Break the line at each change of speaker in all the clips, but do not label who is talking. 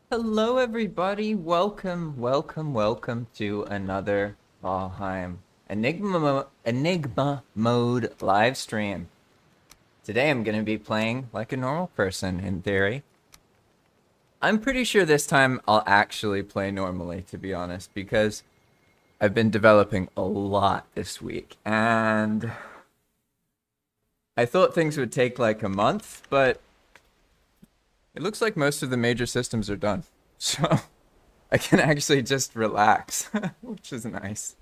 Hello, everybody. Welcome to another Valheim Enigma Mode live stream. Today I'm going to be playing like a normal person, in theory. I'm pretty sure this time I'll actually play normally, to be honest, because I've been developing a lot this week, and I thought things would take like a month, but it looks like most of the major systems are done. So I can actually just relax, which is nice.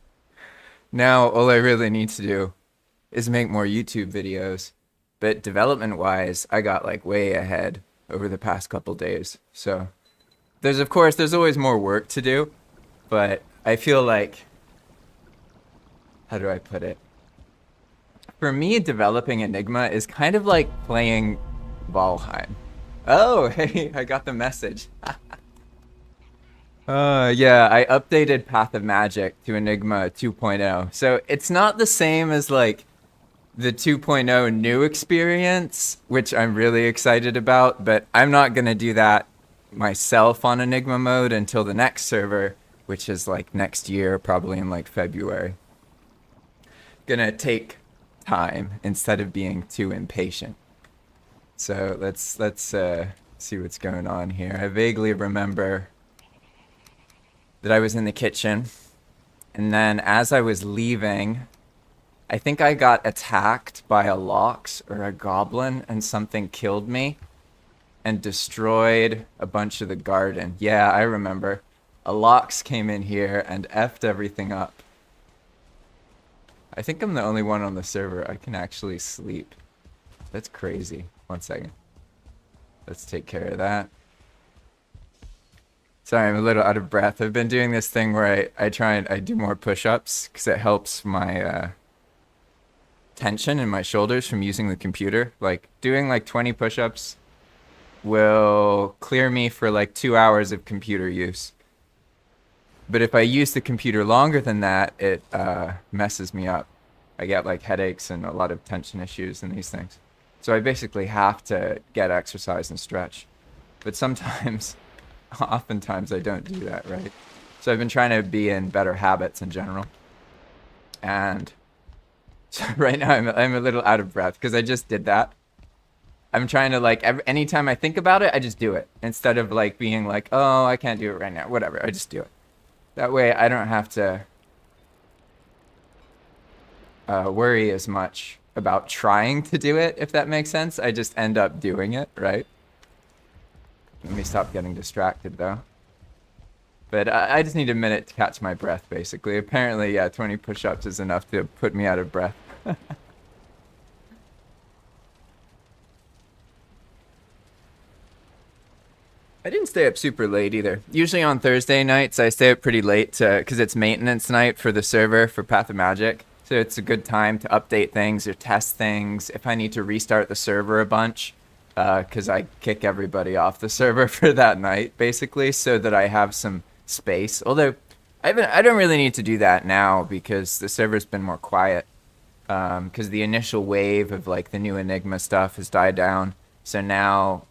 Now, all I really need to do is make more YouTube videos. But development-wise, I got like way ahead over the past couple days. So there's always more work to do, but I feel like, how do I put it? For me, developing Enigma is kind of like playing Valheim. Oh, hey, I got the message. Yeah, I updated Path of Magic to Enigma 2.0. So it's not the same as like the 2.0 new experience, which I'm really excited about, but I'm not going to do that myself on Enigma mode until the next server, which is like next year, probably in like February. Gonna take time instead of being too impatient. So let's see what's going on here. I vaguely remember that I was in the kitchen, and then as I was leaving, I think I got attacked by a lox or a goblin, and something killed me and destroyed a bunch of the garden. Yeah, I remember. A lox came in here and effed everything up. I think I'm the only one on the server. I can actually sleep. That's crazy. 1 second. Let's take care of that. Sorry, I'm a little out of breath. I've been doing this thing where I try and I do more push-ups because it helps my tension in my shoulders from using the computer. Like doing like 20 push-ups will clear me for like 2 hours of computer use. But if I use the computer longer than that, it messes me up. I get like headaches and a lot of tension issues and these things. So I basically have to get exercise and stretch. But sometimes, oftentimes I don't do that, right? So I've been trying to be in better habits in general. And so right now I'm a little out of breath because I just did that. I'm trying to like, anytime I think about it, I just do it. Instead of like being like, oh, I can't do it right now. Whatever, I just do it. That way I don't have to worry as much about trying to do it, if that makes sense. I just end up doing it, right? Let me stop getting distracted, though. But I just need a minute to catch my breath, basically. Apparently, yeah, 20 push-ups is enough to put me out of breath. I didn't stay up super late either. Usually on Thursday nights, I stay up pretty late because it's maintenance night for the server for Path of Magic. So it's a good time to update things or test things. If I need to restart the server a bunch, because I kick everybody off the server for that night, basically, so that I have some space. Although I don't really need to do that now because the server's been more quiet. Because the initial wave of like the new Enigma stuff has died down. So now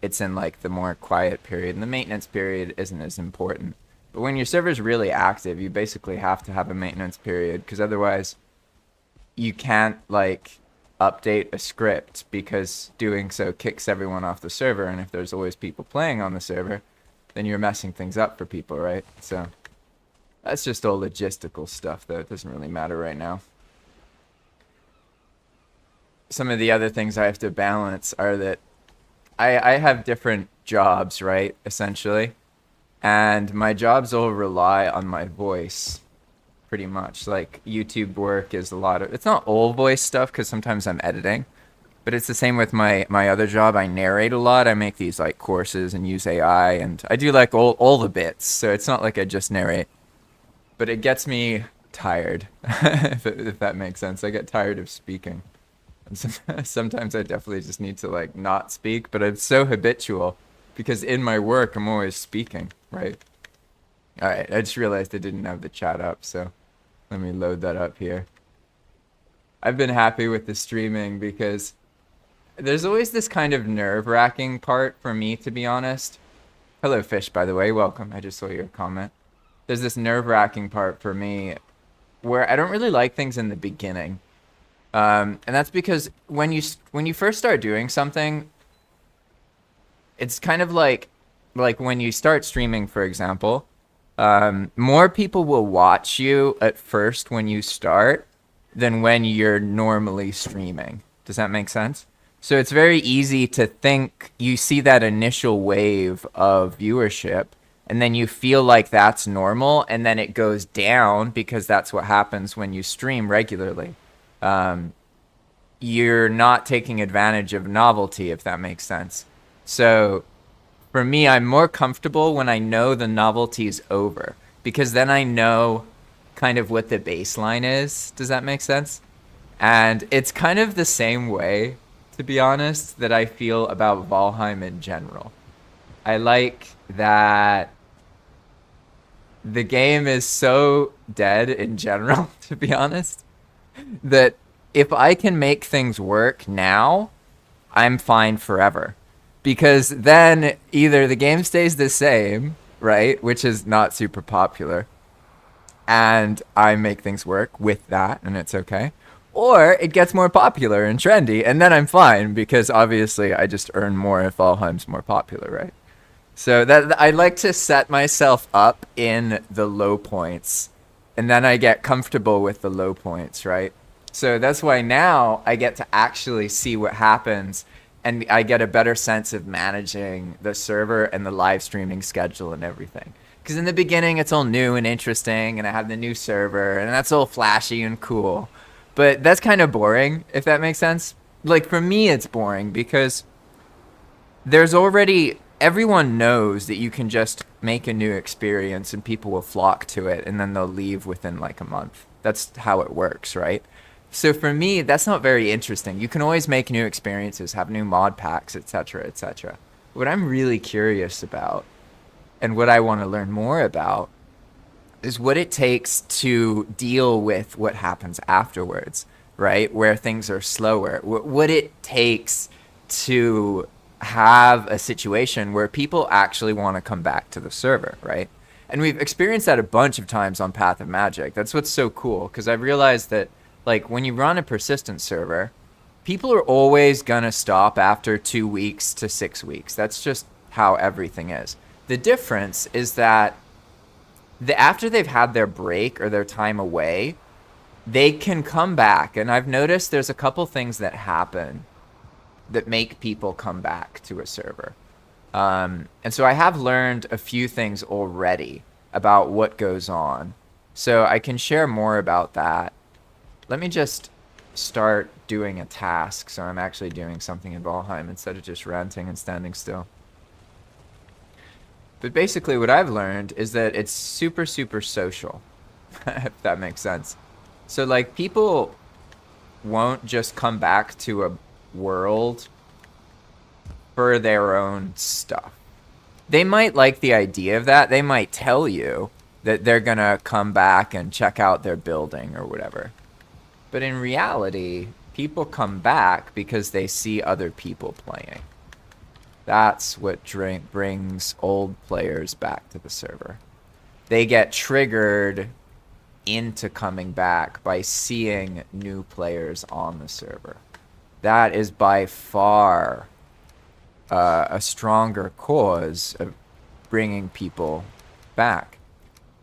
it's in like the more quiet period, and the maintenance period isn't as important. But when your server's really active, you basically have to have a maintenance period because otherwise you can't like update a script because doing so kicks everyone off the server, and if there's always people playing on the server, then you're messing things up for people, right? So that's just all logistical stuff though. It doesn't really matter right now. Some of the other things I have to balance are that I have different jobs, right, essentially. And my jobs all rely on my voice, pretty much. Like, YouTube work is a lot of... It's not all voice stuff, because sometimes I'm editing. But it's the same with my other job. I narrate a lot. I make these, like, courses and use AI. And I do, like, all the bits. So it's not like I just narrate. But it gets me tired, if that makes sense. I get tired of speaking. Sometimes I definitely just need to like not speak, but it's so habitual because in my work I'm always speaking, right? All right, I just realized I didn't have the chat up, so let me load that up here. I've been happy with the streaming because there's always this kind of nerve-wracking part for me, to be honest, Hello, Fish, by the way. Welcome. I just saw your comment. There's this nerve-wracking part for me where I don't really like things in the beginning. And that's because when you first start doing something, it's kind of like when you start streaming, for example, more people will watch you at first when you start than when you're normally streaming. Does that make sense? So it's very easy to think you see that initial wave of viewership and then you feel like that's normal and then it goes down because that's what happens when you stream regularly. Um, you're not taking advantage of novelty, if that makes sense. So for me, I'm more comfortable when I know the novelty's over because then I know kind of what the baseline is. Does that make sense? And it's kind of the same way, to be honest, that I feel about Valheim in general. I like that the game is so dead in general, to be honest, that if I can make things work now, I'm fine forever. Because then either the game stays the same, right, which is not super popular, and I make things work with that, and it's okay. Or it gets more popular and trendy, and then I'm fine, because obviously I just earn more if Valheim's more popular, right? So that I like to set myself up in the low points, and then I get comfortable with the low points, right? So that's why now I get to actually see what happens, and I get a better sense of managing the server and the live streaming schedule and everything. Because in the beginning, it's all new and interesting, and I have the new server, and that's all flashy and cool. But that's kind of boring, if that makes sense. Like, for me, it's boring because there's already everyone knows that you can just make a new experience and people will flock to it and then they'll leave within like a month. That's how it works, right? So for me, that's not very interesting. You can always make new experiences, have new mod packs, etc., etc. What I'm really curious about and what I want to learn more about is what it takes to deal with what happens afterwards, right? Where things are slower. What it takes to have a situation where people actually want to come back to the server, right? And we've experienced that a bunch of times on Path of Magic. That's what's so cool, because I've realized that, like, when you run a persistent server, people are always going to stop after 2 weeks to 6 weeks. That's just how everything is. The difference is that after they've had their break or their time away, they can come back. And I've noticed there's a couple things that happen that make people come back to a server. And so I have learned a few things already about what goes on. So I can share more about that. Let me just start doing a task so I'm actually doing something in Valheim instead of just ranting and standing still. But basically what I've learned is that it's super, super social, if that makes sense. So like people won't just come back to a world for their own stuff. They might like the idea of that. They might tell you that they're gonna come back and check out their building or whatever. But in reality, people come back because they see other people playing. That's what brings old players back to the server. They get triggered into coming back by seeing new players on the server. That is by far a stronger cause of bringing people back.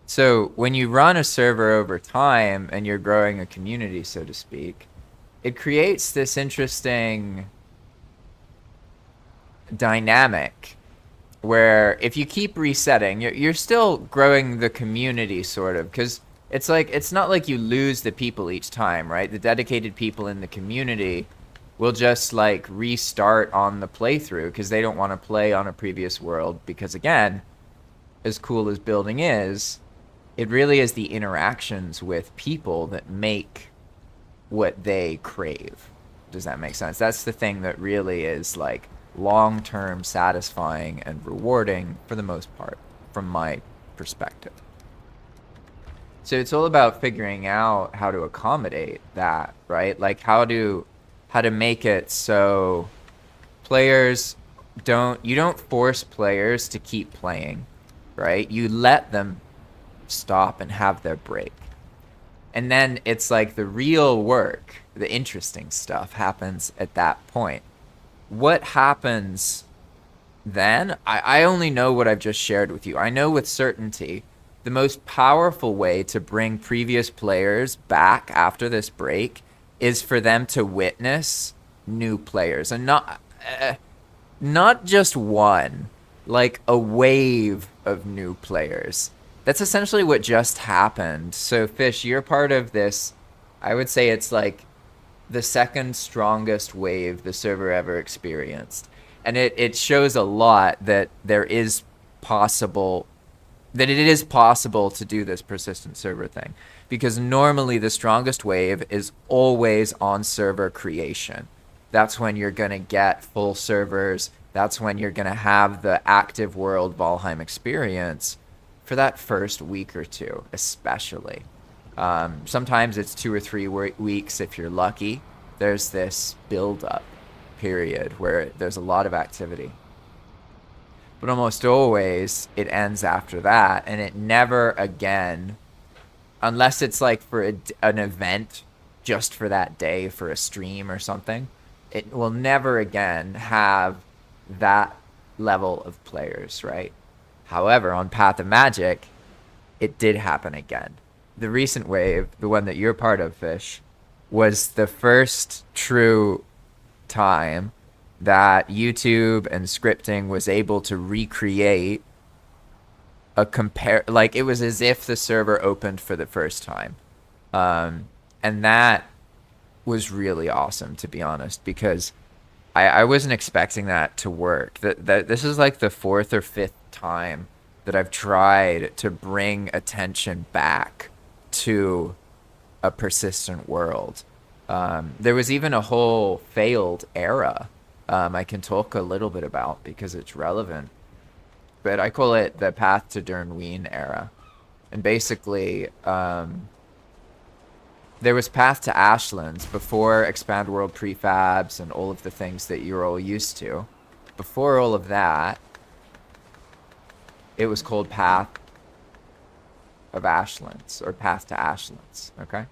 So when you run a server over time and you're growing a community, so to speak, it creates this interesting dynamic where if you keep resetting, you're still growing the community, sort of, because it's like, it's not like you lose the people each time, right? The dedicated people in the community will just like restart on the playthrough because they don't want to play on a previous world, because again, as cool as building is, it really is the interactions with people that make what they crave. Does that make sense? That's the thing that really is like long-term satisfying and rewarding for the most part, from my perspective. So it's all about figuring out how to accommodate that, right? Like how to make it so players don't force players to keep playing, right? You let them stop and have their break. And then it's like the real work, the interesting stuff happens at that point. What happens then? I only know what I've just shared with you. I know with certainty the most powerful way to bring previous players back after this break is for them to witness new players, and not just one, like a wave of new players. That's essentially what just happened. So, Fish, you're part of this. I would say it's like the second strongest wave the server ever experienced. And it shows a lot that it is possible to do this persistent server thing. Because normally the strongest wave is always on server creation. That's when you're going to get full servers. That's when you're going to have the active world Valheim experience for that first week or two, especially. Sometimes it's 2 or 3 weeks if you're lucky. There's this build-up period where there's a lot of activity. But almost always it ends after that, and it never again, unless it's like for an event just for that day, for a stream or something, it will never again have that level of players, right? However, on Path of Magic, it did happen again. The recent wave, the one that you're part of, Fish, was the first true time that YouTube and scripting was able to recreate like it was as if the server opened for the first time. And that was really awesome, to be honest, because I wasn't expecting that to work. That this is like the 4th or 5th time that I've tried to bring attention back to a persistent world. There was even a whole failed era I can talk a little bit about because it's relevant. But I call it the Path to Durnween era. And basically, there was Path to Ashlands before Expand World Prefabs and all of the things that you're all used to. Before all of that, it was called Path of Ashlands, or Path to Ashlands, okay?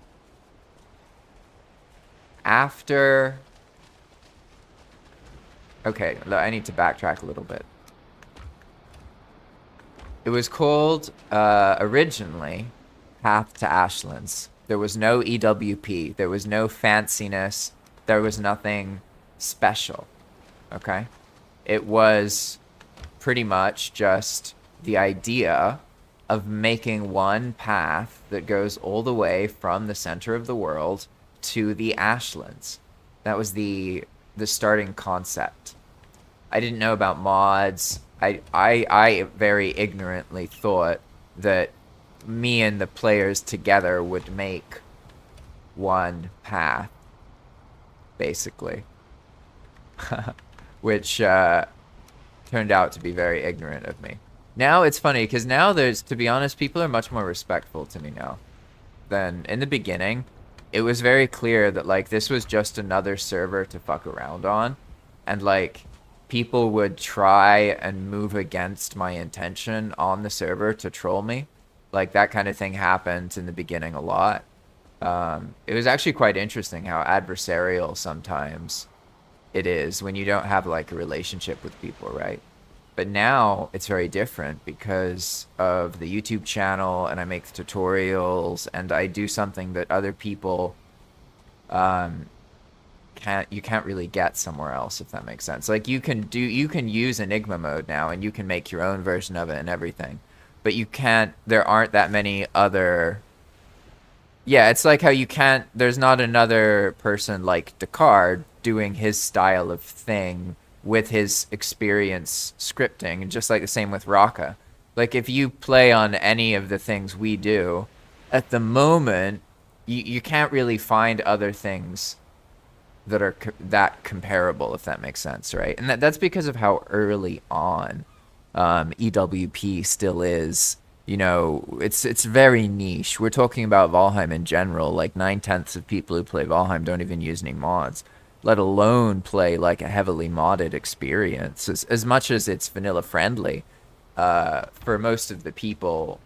After... Okay, I need to backtrack a little bit. It was called, originally, Path to Ashlands. There was no EWP. There was no fanciness. There was nothing special, okay? It was pretty much just the idea of making one path that goes all the way from the center of the world to the Ashlands. That was the starting concept. I didn't know about mods. I very ignorantly thought that me and the players together would make one path, basically. Which turned out to be very ignorant of me. Now it's funny, because now to be honest, people are much more respectful to me now than in the beginning. It was very clear that, like, this was just another server to fuck around on. And, like, people would try and move against my intention on the server to troll me. Like, that kind of thing happened in the beginning a lot. It was actually quite interesting how adversarial sometimes it is when you don't have, like, a relationship with people, right? But now it's very different because of the YouTube channel, and I make tutorials, and I do something that other people you can't really get somewhere else, if that makes sense. Like, you can use Enigma Mode now, and you can make your own version of it and everything, but there aren't that many other. Yeah, it's like how there's not another person like Descartes doing his style of thing with his experience scripting, and just like the same with Raka. Like, if you play on any of the things we do, at the moment, you can't really find other things that are that comparable, if that makes sense, right? And that's because of how early on EWP still is. You know, it's very niche. We're talking about Valheim in general. Like, 9/10 of people who play Valheim don't even use any mods. let alone play like a heavily modded experience. As much as it's vanilla friendly, for most of the people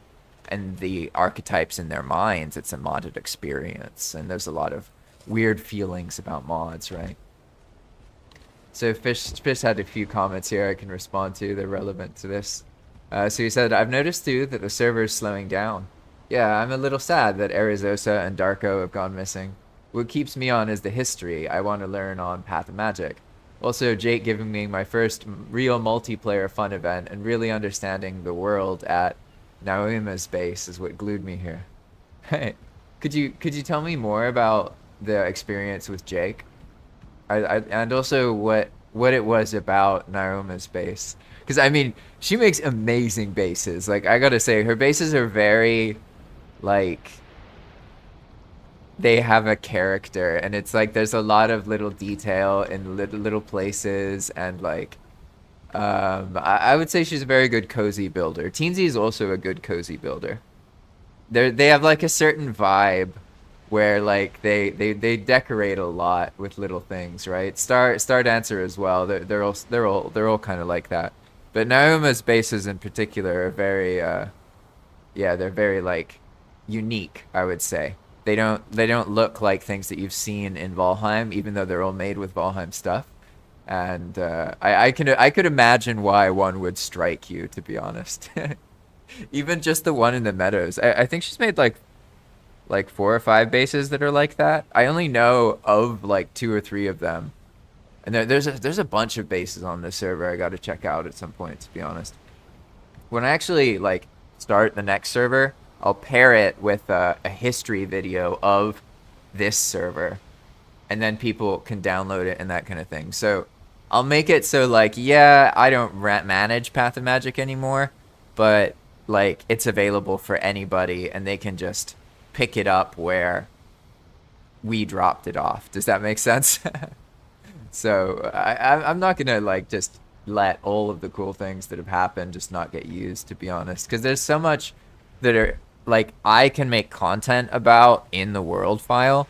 and the archetypes in their minds, it's a modded experience, and there's a lot of weird feelings about mods, right? So Fish had a few comments here I can respond to. They're relevant to this. So he said, I've noticed too that the server is slowing down. Yeah, I'm a little sad that Arizosa and Darko have gone missing. What keeps me on is the history I want to learn on Path of Magic. Also, Jake giving me my first real multiplayer fun event and really understanding the world at Nauima's base is what glued me here. Hey, could you tell me more about the experience with Jake? And also what it was about Nauima's base? Because I mean, she makes amazing bases. Like, I gotta say, her bases are very, like, they have a character, and it's like there's a lot of little detail in little places, and like, I would say she's a very good cozy builder. Teensy is also a good cozy builder. They have like a certain vibe where like they decorate a lot with little things, right? Star Dancer as well. They're all kind of like that. But Nauma's bases in particular are very yeah, they're very like unique, I would say. They don't look like things that you've seen in Valheim, even though they're all made with Valheim stuff. And I could imagine why one would strike you, to be honest. Even just the one in the meadows. I think she's made like 4 or 5 bases that are like that. I only know of like 2 or 3 of them. And there's a bunch of bases on this server I got to check out at some point, to be honest. When I actually like start the next server, I'll pair it with a history video of this server, and then people can download it and that kind of thing. So I'll make it so like, yeah, I don't manage Path of Magic anymore, but like it's available for anybody and they can just pick it up where we dropped it off. Does that make sense? So I'm not gonna like just let all of the cool things that have happened just not get used, to be honest, because there's so much that are like I can make content about in the world file,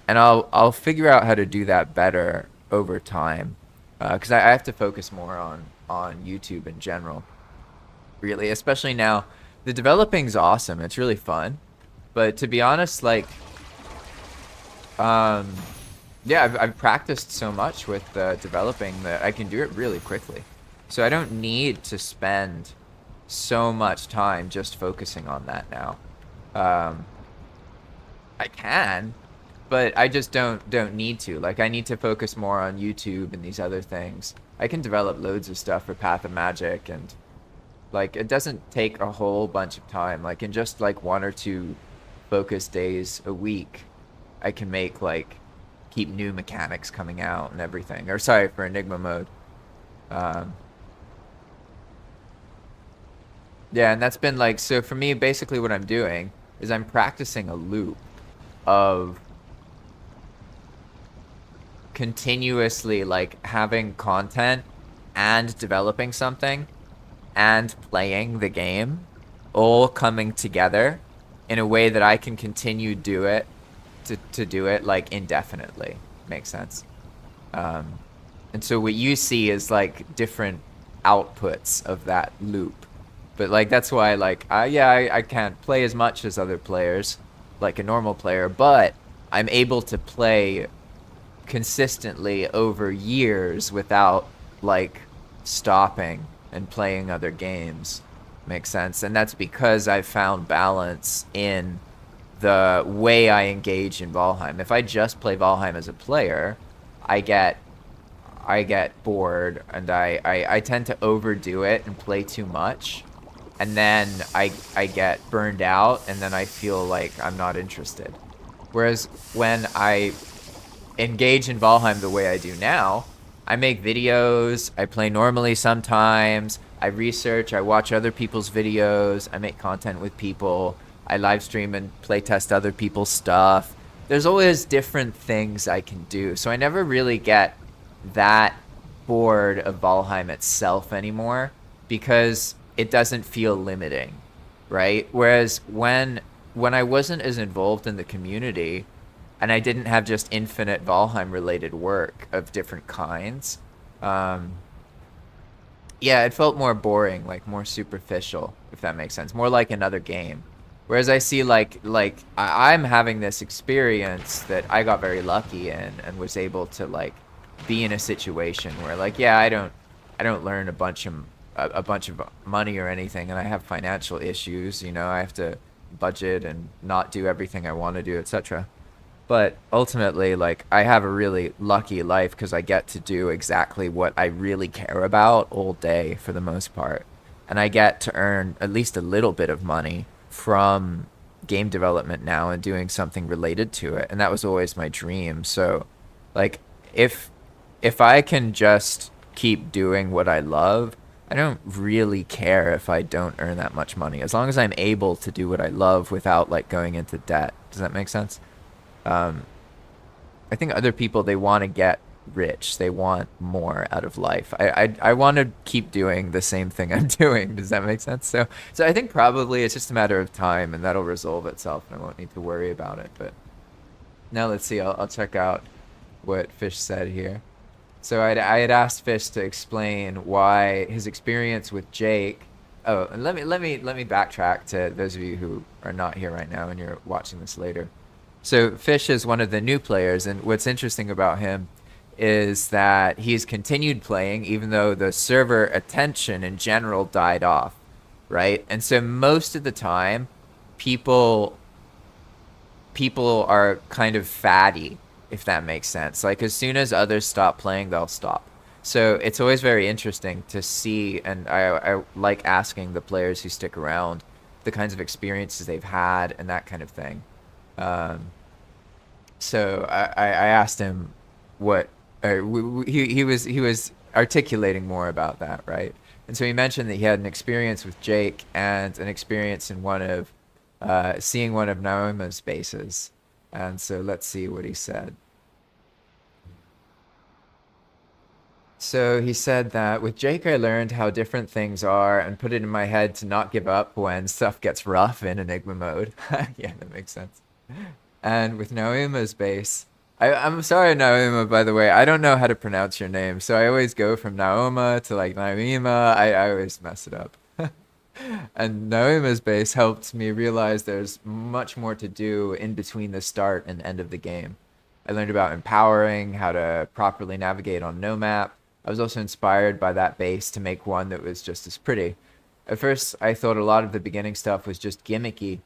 and I'll figure out how to do that better over time, because I have to focus more on YouTube in general, really, especially now. The developing's awesome, it's really fun, but to be honest, like yeah, I've practiced so much with developing that I can do it really quickly. So I don't need to spend so much time just focusing on that now. I can, but I just don't need to. Like, I need to focus more on YouTube and these other things. I can develop loads of stuff for Path of Magic, and like it doesn't take a whole bunch of time. Like in just like 1 or 2 focus days a week, I can make like keep new mechanics coming out and everything. Or sorry, for Enigma Mode. Yeah, and that's been like, so for me, basically what I'm doing is I'm practicing a loop of continuously like having content and developing something and playing the game all coming together in a way that I can continue to do it like indefinitely. Makes sense. And so what you see is like different outputs of that loop. But like that's why like I can't play as much as other players like a normal player, but I'm able to play consistently over years without like stopping and playing other games. Makes sense. And that's because I've found balance in the way I engage in Valheim. If I just play Valheim as a player, I get bored, and I tend to overdo it and play too much, and then I get burned out, and then I feel like I'm not interested. Whereas when I engage in Valheim the way I do now, I make videos, I play normally sometimes, I research, I watch other people's videos, I make content with people, I live stream and playtest other people's stuff. There's always different things I can do. So I never really get that bored of Valheim itself anymore because it doesn't feel limiting, right? Whereas when I wasn't as involved in the community, and I didn't have just infinite Valheim related work of different kinds. Um, yeah, it felt more boring, like more superficial, if that makes sense. More like another game. Whereas I see I'm having this experience that I got very lucky in and was able to like be in a situation where like yeah, I don't learn a bunch of money or anything, and I have financial issues, you know, I have to budget and not do everything I want to do, etc. But ultimately, like, I have a really lucky life because I get to do exactly what I really care about all day for the most part. And I get to earn at least a little bit of money from game development now and doing something related to it. And that was always my dream. So, like, if I can just keep doing what I love, I don't really care if I don't earn that much money, as long as I'm able to do what I love without like going into debt. Does that make sense? Um, I think other people, they want to get rich. They want more out of life. I want to keep doing the same thing I'm doing. Does that make sense? So I think probably it's just a matter of time, and that'll resolve itself, and I won't need to worry about it. But now let's see. I'll check out what Fish said here. So I had asked Fish to explain why his experience with Jake. Oh, and let me backtrack to those of you who are not here right now and you're watching this later. So Fish is one of the new players, and what's interesting about him is that he's continued playing even though the server attention in general died off, right? And so most of the time, people are kind of fatty, if that makes sense. Like as soon as others stop playing, they'll stop. So it's always very interesting to see, and I like asking the players who stick around the kinds of experiences they've had and that kind of thing. Um, so I asked him what he was articulating more about that, right? And so he mentioned that he had an experience with Jake and an experience in one of seeing one of Naoma's bases. And so let's see what he said. So he said that with Jake, I learned how different things are and put it in my head to not give up when stuff gets rough in Enigma mode. Yeah, that makes sense. And with Naoma's base, I'm sorry, Naoma, by the way. I don't know how to pronounce your name, so I always go from Naoma to like Naima. I always mess it up. And Naoma's base helped me realize there's much more to do in between the start and end of the game. I learned about empowering, how to properly navigate on no map. I was also inspired by that base to make one that was just as pretty. At first, I thought a lot of the beginning stuff was just gimmicky,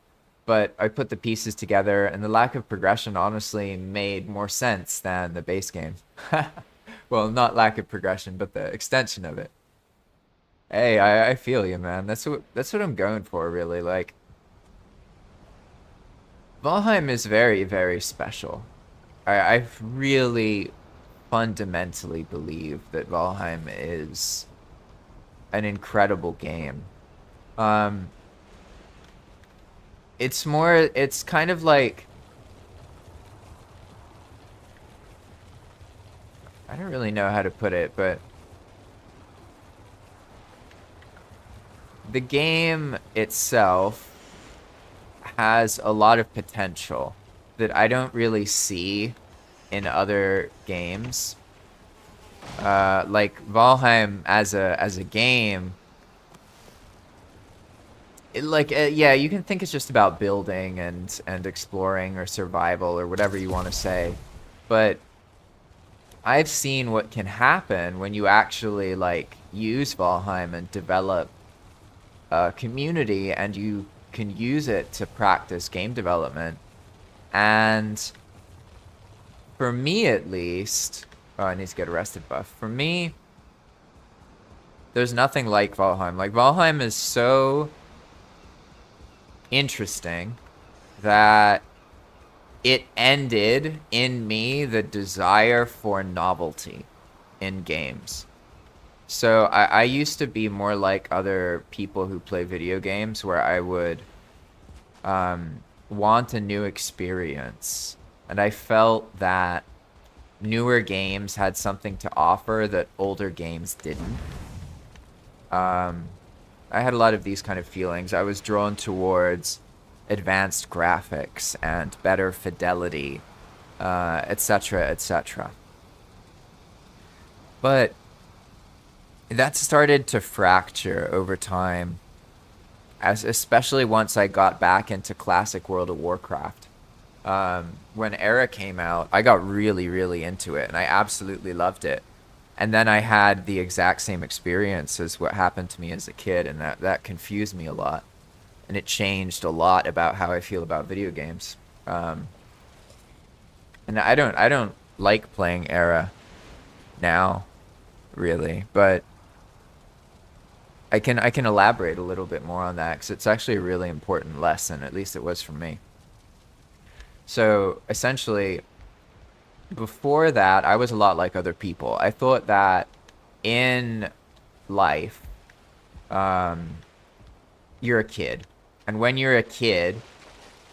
but I put the pieces together, and the lack of progression honestly made more sense than the base game. Well, not lack of progression, but the extension of it. Hey, I feel you, man. That's what I'm going for, really. Like, Valheim is very, very special. I really fundamentally believe that Valheim is an incredible game. Um, it's kind of like, I don't really know how to put it, but the game itself has a lot of potential that I don't really see in other games. Like Valheim as a game, yeah, you can think it's just about building and exploring or survival or whatever you want to say, but I've seen what can happen when you actually like use Valheim and develop a community, and you can use it to practice game development. And for me, at least, oh, I need to get arrested buff. For me, there's nothing like Valheim. Like, Valheim is so interesting that it ended in me the desire for novelty in games. So I used to be more like other people who play video games, where I would want a new experience. And I felt that newer games had something to offer that older games didn't. I had a lot of these kind of feelings. I was drawn towards advanced graphics and better fidelity etc., etc. But that started to fracture over time, as especially once I got back into classic World of Warcraft. When Era came out, I got really, really into it, and I absolutely loved it. And then I had the exact same experience as what happened to me as a kid, and that confused me a lot. And it changed a lot about how I feel about video games. Um, and I don't like playing Era now, really, but I can elaborate a little bit more on that because it's actually a really important lesson. At least it was for me. So essentially, before that, I was a lot like other people. I thought that in life, um, you're a kid, and when you're a kid,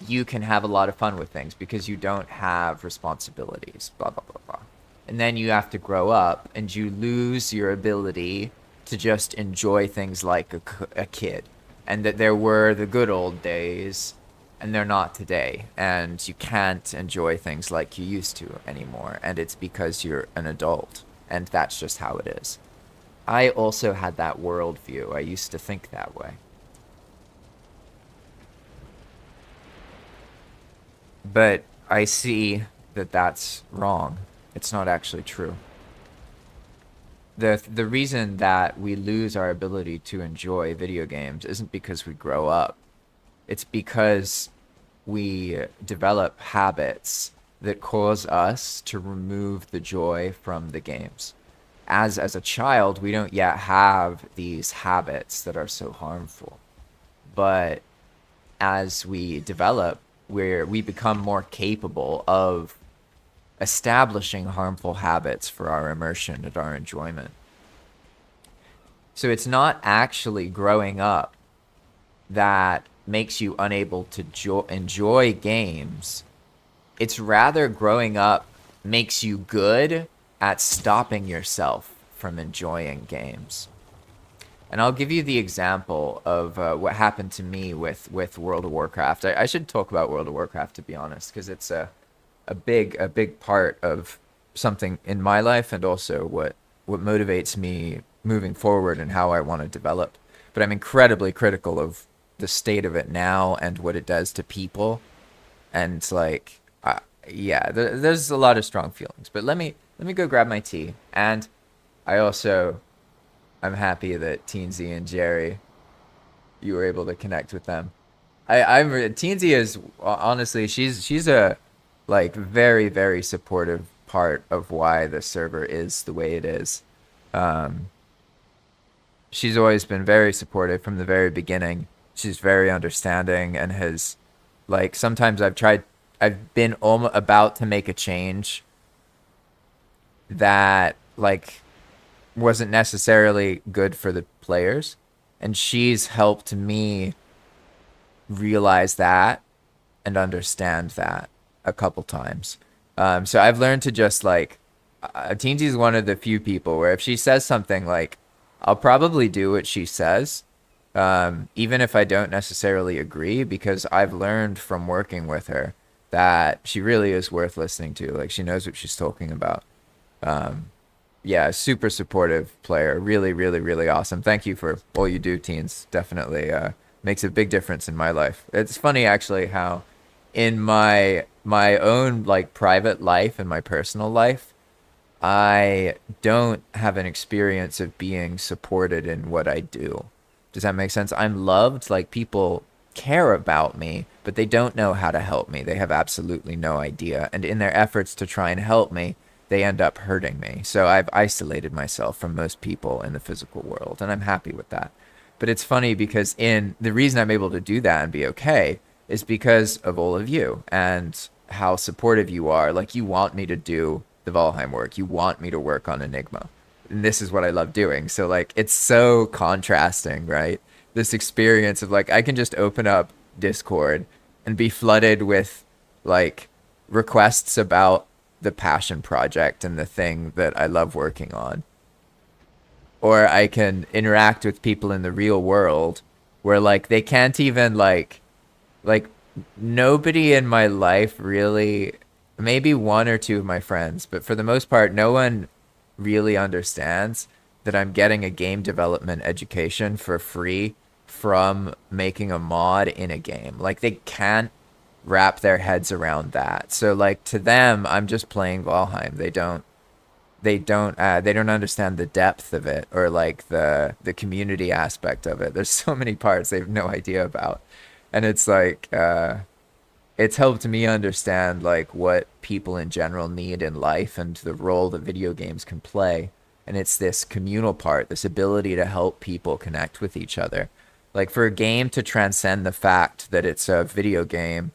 you can have a lot of fun with things because you don't have responsibilities. Blah blah blah blah. And then you have to grow up, and you lose your ability to just enjoy things like a kid, and that there were the good old days and they're not today, and you can't enjoy things like you used to anymore, and it's because you're an adult, and that's just how it is. I also had that worldview. I used to think that way, but I see that that's wrong. It's not actually true. The reason that we lose our ability to enjoy video games isn't because we grow up. It's because we develop habits that cause us to remove the joy from the games. As a child, we don't yet have these habits that are so harmful. But as we develop, we become more capable of establishing harmful habits for our immersion and our enjoyment. So it's not actually growing up that makes you unable to enjoy games. It's rather growing up makes you good at stopping yourself from enjoying games. And I'll give you the example of what happened to me with World of Warcraft. I should talk about World of Warcraft, to be honest, because it's a big part of something in my life, and also what motivates me moving forward and how I want to develop. But I'm incredibly critical of the state of it now and what it does to people, and like yeah, there's a lot of strong feelings. But let me go grab my tea. And I'm happy that Teensy and Jerry, you were able to connect with them. I'm Teensy is honestly, she's a like very, very supportive part of why the server is the way it is. Um, she's always been very supportive from the very beginning. She's very understanding and has, like, sometimes I've been about to make a change that like wasn't necessarily good for the players, and she's helped me realize that and understand that a couple times. So I've learned to just like, Teensy is one of the few people where if she says something, like, I'll probably do what she says, even if I don't necessarily agree, because I've learned from working with her that she really is worth listening to. Like, she knows what she's talking about. Yeah, super supportive player. Really, really, really awesome. Thank you for all you do, teens. Definitely makes a big difference in my life. It's funny actually how in my own like private life and my personal life, I don't have an experience of being supported in what I do. Does that make sense? I'm loved, like people care about me, but they don't know how to help me. They have absolutely no idea. And in their efforts to try and help me, they end up hurting me. So I've isolated myself from most people in the physical world, and I'm happy with that. But it's funny because the reason I'm able to do that and be okay is because of all of you and how supportive you are. Like, you want me to do the Valheim work. You want me to work on Enigma. And this is what I love doing. So like, it's so contrasting, right? This experience of like, I can just open up Discord and be flooded with like requests about the passion project and the thing that I love working on. Or I can interact with people in the real world where like they can't even like nobody in my life really maybe one or two of my friends, but for the most part, no one really understands that I'm getting a game development education for free from making a mod in a game. Like, they can't wrap their heads around that. So like, to them, I'm just playing Valheim. They don't understand the depth of it, or like the community aspect of it. There's so many parts they have no idea about. And it's like, it's helped me understand like what people in general need in life and the role that video games can play. And it's this communal part, this ability to help people connect with each other. Like, for a game to transcend the fact that it's a video game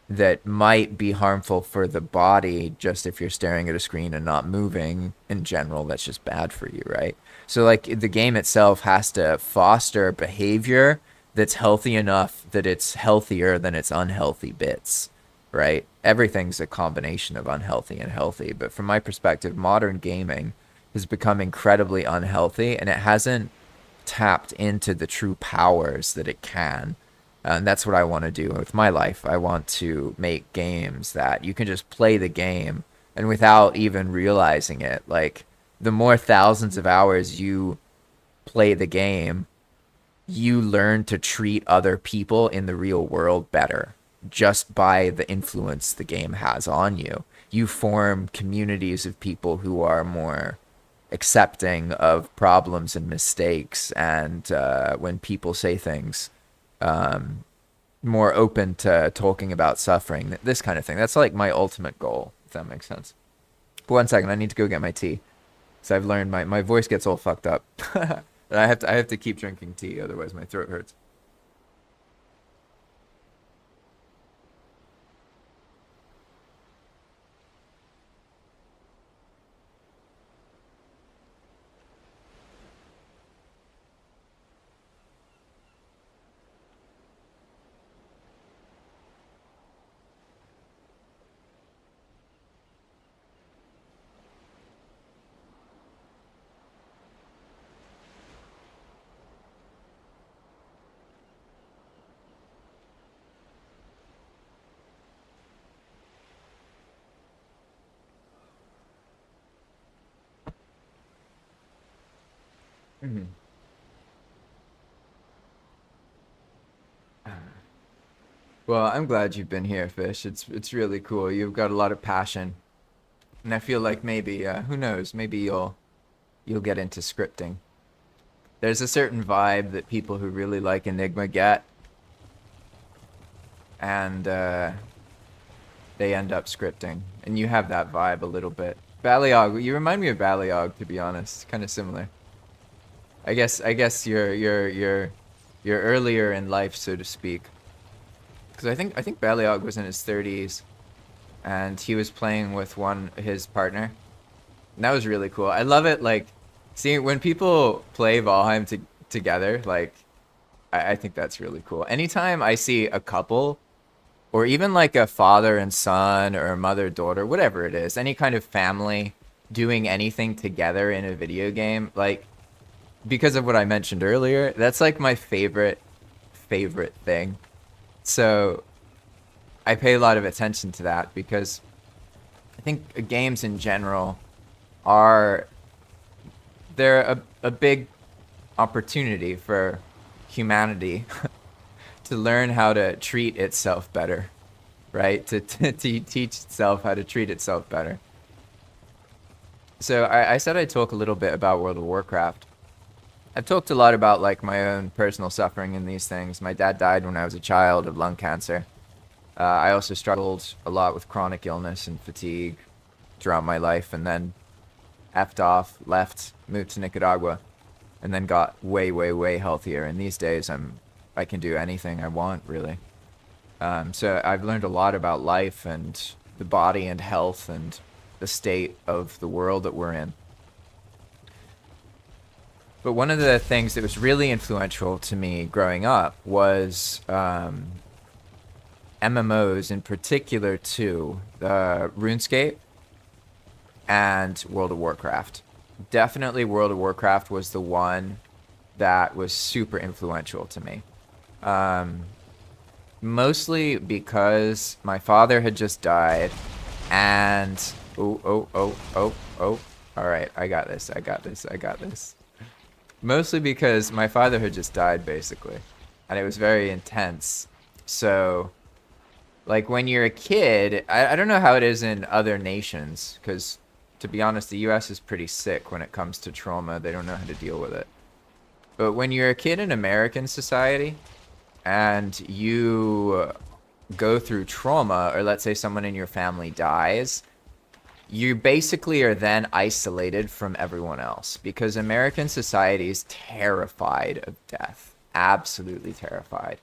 that might be harmful for the body, just if you're staring at a screen and not moving in general, that's just bad for you, right? So like, the game itself has to foster behavior that's healthy enough that it's healthier than its unhealthy bits, right? Everything's a combination of unhealthy and healthy, but from my perspective, modern gaming has become incredibly unhealthy, and it hasn't tapped into the true powers that it can. And that's what I want to do with my life. I want to make games that you can just play the game, and without even realizing it, like, the more thousands of hours you play the game, you learn to treat other people in the real world better just by the influence the game has on you. You form communities of people who are more accepting of problems and mistakes, and when people say things, more open to talking about suffering, this kind of thing. That's like my ultimate goal, if that makes sense. But 1 second, I need to go get my tea. So I've learned my voice gets all fucked up. I have to keep drinking tea, otherwise my throat hurts. Mhm. Well, I'm glad you've been here, Fish. It's really cool. You've got a lot of passion, and I feel like maybe, who knows, maybe you'll get into scripting. There's a certain vibe that people who really like Enigma get, and they end up scripting, and you have that vibe a little bit. Baliog, you remind me of Baliog, to be honest. Kind of similar. I guess you're earlier in life, so to speak. Because I think Baliog was in his 30s, and he was playing with his partner. And that was really cool. I love it, like, seeing when people play Valheim together. Like, I think that's really cool. Anytime I see a couple, or even like a father and son, or a mother daughter, whatever it is, any kind of family doing anything together in a video game, like, because of what I mentioned earlier, that's like my favorite thing. So I pay a lot of attention to that, because I think games in general are, they're a big opportunity for humanity to learn how to treat itself better, right? To teach itself how to treat itself better. So I said I'd talk a little bit about World of Warcraft. I've talked a lot about like my own personal suffering in these things. My dad died when I was a child of lung cancer. I also struggled a lot with chronic illness and fatigue throughout my life, and then effed off, left, moved to Nicaragua, and then got way, way, way healthier. And these days I can do anything I want, really. So I've learned a lot about life and the body and health and the state of the world that we're in. But one of the things that was really influential to me growing up was MMOs, in particular two, RuneScape and World of Warcraft. Definitely World of Warcraft was the one that was super influential to me. Mostly because my father had just died, And oh. All right, I got this. Mostly because my father had just died, basically, and it was very intense. So, like, when you're a kid, I don't know how it is in other nations, because, to be honest, the U.S. is pretty sick when it comes to trauma. They don't know how to deal with it. But when you're a kid in American society, and you go through trauma, or let's say someone in your family dies, you basically are then isolated from everyone else, because American society is terrified of death, absolutely terrified.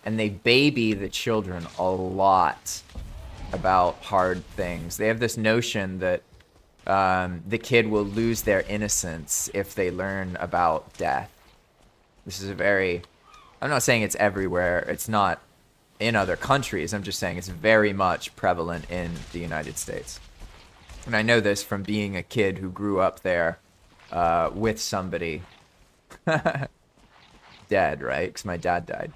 And they baby the children a lot about hard things. They have this notion that the kid will lose their innocence if they learn about death. This is a very, I'm not saying it's everywhere, it's not in other countries, I'm just saying it's very much prevalent in the United States. And I know this from being a kid who grew up there with somebody dead, right? Because my dad died.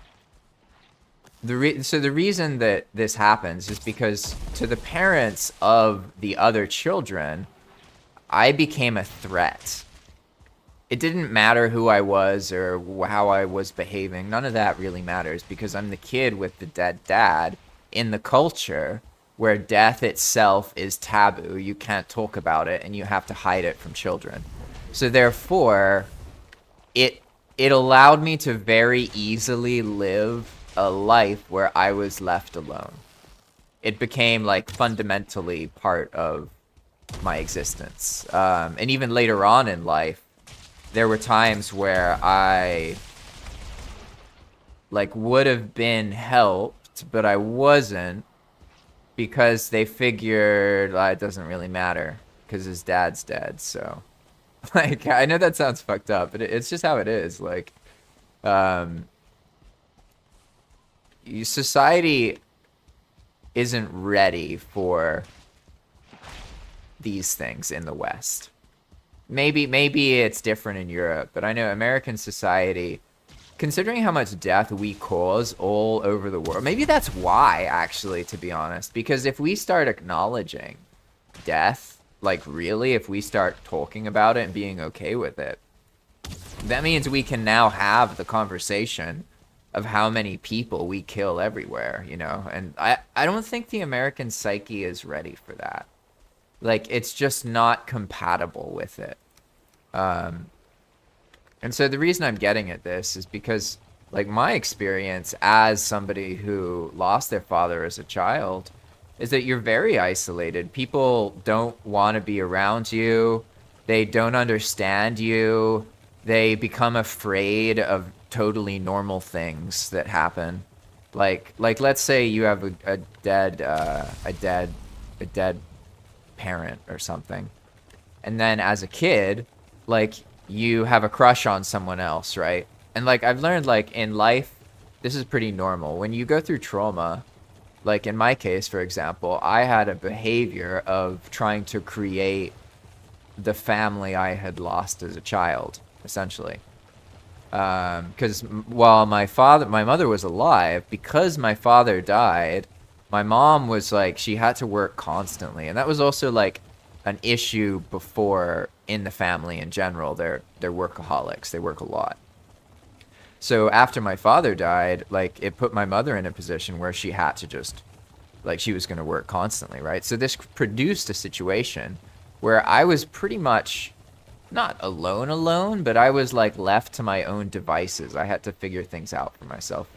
So the reason that this happens is because to the parents of the other children, I became a threat. It didn't matter who I was or how I was behaving. None of that really matters, because I'm the kid with the dead dad in the culture where death itself is taboo. You can't talk about it, and you have to hide it from children. So therefore, it allowed me to very easily live a life where I was left alone. It became like fundamentally part of my existence. And even later on in life, there were times where I like would have been helped, but I wasn't, because they figured it doesn't really matter because his dad's dead. So, like, I know that sounds fucked up, but it's just how it is. Like, society isn't ready for these things in the West. Maybe it's different in Europe, but I know American society, considering how much death we cause all over the world, maybe that's why, actually, to be honest. Because if we start acknowledging death, like really, if we start talking about it and being okay with it, that means we can now have the conversation of how many people we kill everywhere, you know? And I don't think the American psyche is ready for that. Like, it's just not compatible with it. And so the reason I'm getting at this is because, like, my experience as somebody who lost their father as a child is that you're very isolated. People don't want to be around you. They don't understand you. They become afraid of totally normal things that happen. Like let's say you have a dead parent or something. And then as a kid, like, you have a crush on someone else, right? And like, I've learned, like, in life, this is pretty normal. When you go through trauma, like in my case, for example, I had a behavior of trying to create the family I had lost as a child, essentially. Because while my mother was alive, because my father died, my mom was like, she had to work constantly. And that was also like an issue before in the family in general. They're workaholics. They work a lot. So after my father died, like, it put my mother in a position where she had to just, like, she was going to work constantly, right? So this produced a situation where I was pretty much not alone, but I was like left to my own devices. I had to figure things out for myself.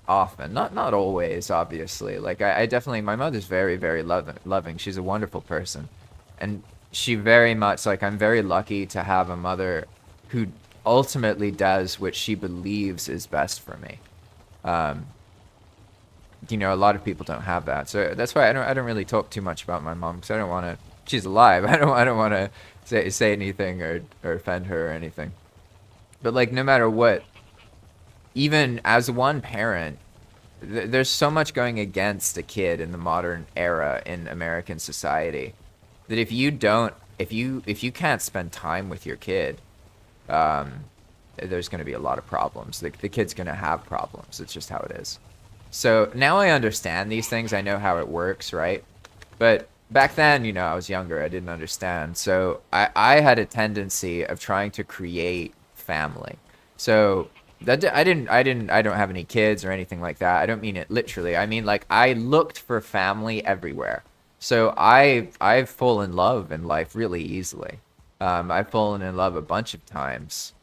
Often, not always, obviously. Like, I definitely, my mother's very, very loving. She's a wonderful person. And she very much, like, I'm very lucky to have a mother who ultimately does what she believes is best for me. You know, a lot of people don't have that. So that's why I don't really talk too much about my mom, because I don't want to, she's alive. I don't want to say anything or offend her or anything. But, like, no matter what, even as one parent, there's so much going against a kid in the modern era in American society that if you can't spend time with your kid, there's going to be a lot of problems. The kid's going to have problems. It's just how it is. So now I understand these things. I know how it works, right? But back then, you know, I was younger. I didn't understand. So I had a tendency of trying to create family. So I don't have any kids or anything like that. I don't mean it literally. I mean, like, I looked for family everywhere. So I've fallen in love in life really easily. I've fallen in love a bunch of times.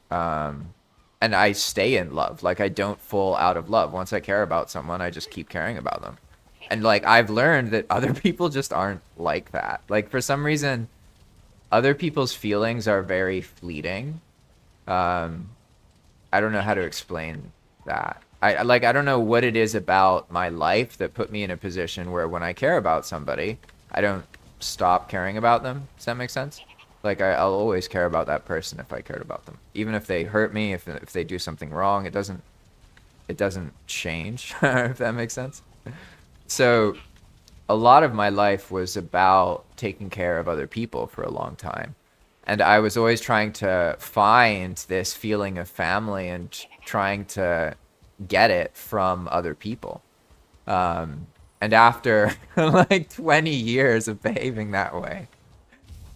And I stay in love. Like, I don't fall out of love. Once I care about someone, I just keep caring about them. And like, I've learned that other people just aren't like that. Like, for some reason, other people's feelings are very fleeting. Um, I don't know how to explain that. I don't know what it is about my life that put me in a position where when I care about somebody, I don't stop caring about them. Does that make sense? Like, I'll always care about that person if I cared about them. Even if they hurt me, if they do something wrong, it doesn't change, if that makes sense. So a lot of my life was about taking care of other people for a long time. And I was always trying to find this feeling of family and trying to get it from other people. And after like 20 years of behaving that way,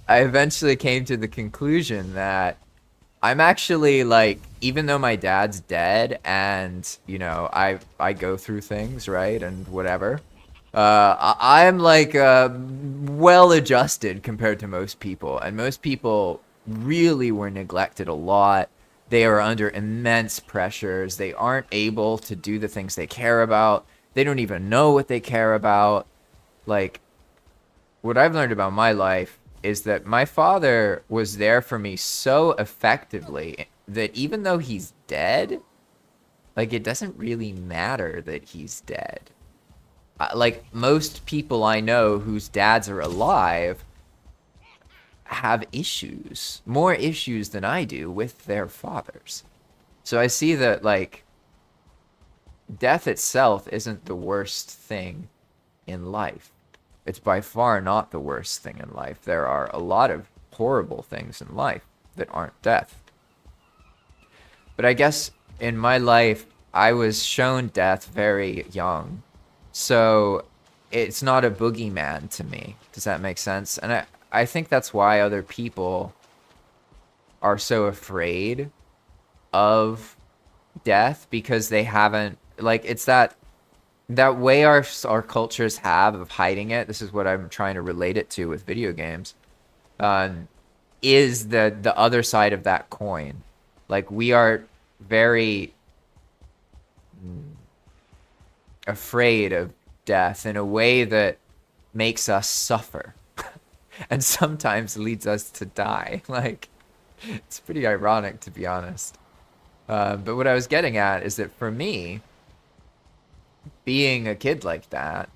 I eventually came to the conclusion that I'm actually, like, even though my dad's dead and, you know, I go through things, right, and whatever, I'm like well adjusted compared to most people, and most people really were neglected a lot. They are under immense pressures. They aren't able to do the things they care about. They don't even know what they care about. Like, what I've learned about my life is that my father was there for me so effectively that even though he's dead, like, it doesn't really matter that he's dead. Like, most people I know whose dads are alive have issues, more issues than I do with their fathers. So I see that, like, death itself isn't the worst thing in life. It's by far not the worst thing in life. There are a lot of horrible things in life that aren't death. But I guess in my life, I was shown death very young. So it's not a boogeyman to me. Does that make sense? And I think that's why other people are so afraid of death, because they haven't, like, it's that way our cultures have of hiding it. This is what I'm trying to relate it to with video games. Is the other side of that coin. Like, we are very afraid of death in a way that makes us suffer and sometimes leads us to die. Like, it's pretty ironic, to be honest. But what I was getting at is that for me, being a kid like that,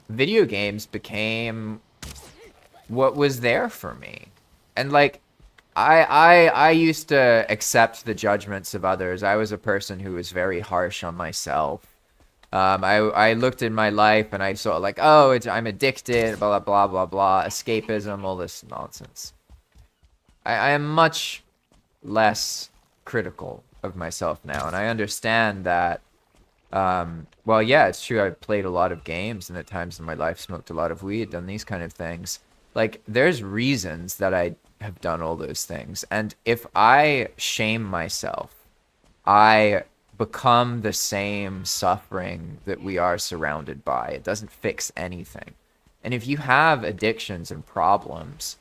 video games became what was there for me. And like, I used to accept the judgments of others. I was a person who was very harsh on myself. I looked in my life and I saw, like, oh, I'm addicted, blah, blah, blah, blah, escapism, all this nonsense. I am much less critical of myself now, and I understand that, well, yeah, it's true, I've played a lot of games and at times in my life smoked a lot of weed, done these kind of things. Like, there's reasons that I have done all those things, and if I shame myself, I become the same suffering that we are surrounded by. It doesn't fix anything. And if you have addictions and problems,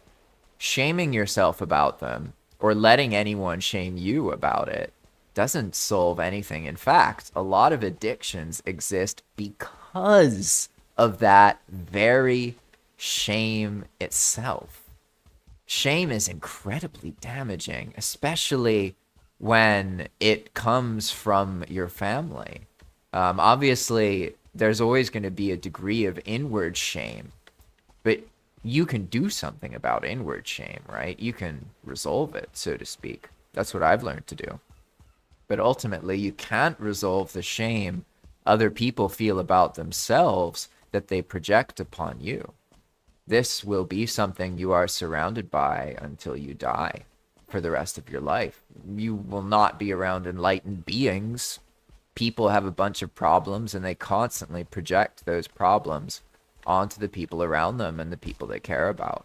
shaming yourself about them or letting anyone shame you about it doesn't solve anything. In fact, a lot of addictions exist because of that very shame itself. Shame is incredibly damaging, especially when it comes from your family. Obviously, there's always going to be a degree of inward shame, but you can do something about inward shame, right? You can resolve it, so to speak. That's what I've learned to do. But ultimately, you can't resolve the shame other people feel about themselves that they project upon you. This will be something you are surrounded by until you die for the rest of your life. You will not be around enlightened beings. people have a bunch of problems and they constantly project those problems onto the people around them and the people they care about.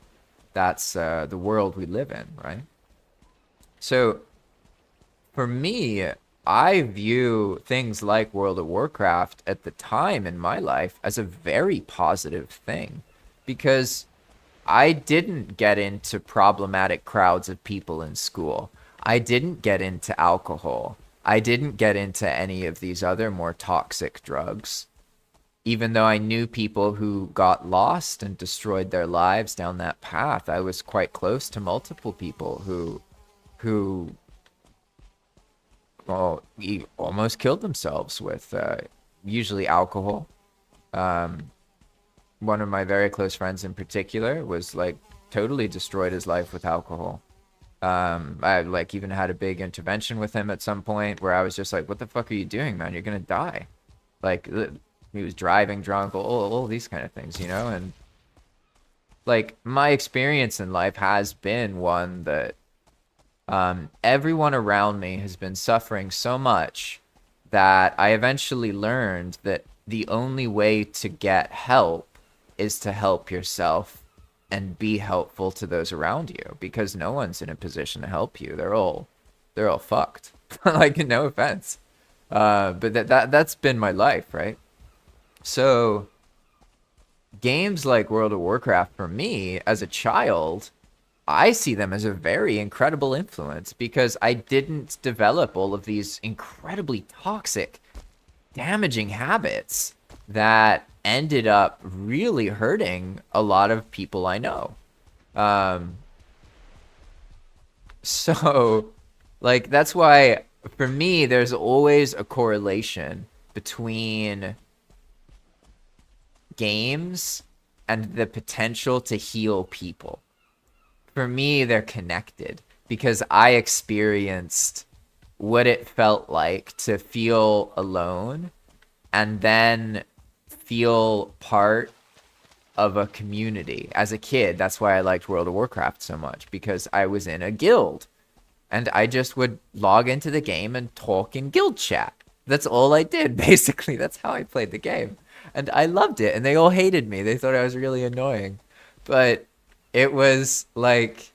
That's the world we live in, right? So for me, I view things like World of Warcraft at the time in my life as a very positive thing, because I didn't get into problematic crowds of people in school. I didn't get into alcohol. I didn't get into any of these other more toxic drugs. Even though I knew people who got lost and destroyed their lives down that path, I was quite close to multiple people who well, almost killed themselves with usually alcohol. One of my very close friends in particular was like totally destroyed his life with alcohol. I like even had a big intervention with him at some point where I was just like, what the fuck are you doing, man? You're gonna die. Like he was driving drunk, all these kind of things, you know? And like my experience in life has been one that everyone around me has been suffering so much that I eventually learned that the only way to get help is to help yourself and be helpful to those around you, because no one's in a position to help you. They're all fucked. Like, no offense. But that's been my life, right? So games like World of Warcraft for me as a child, I see them as a very incredible influence because I didn't develop all of these incredibly toxic, damaging habits that ended up really hurting a lot of people I know. So, like, that's why for me, there's always a correlation between games and the potential to heal people. For me, they're connected because I experienced what it felt like to feel alone and then feel part of a community. As a kid, that's why I liked World of Warcraft so much, because I was in a guild and I just would log into the game and talk in guild chat. That's all I did, basically. That's how I played the game. And I loved it, and they all hated me. They thought I was really annoying. But it was like,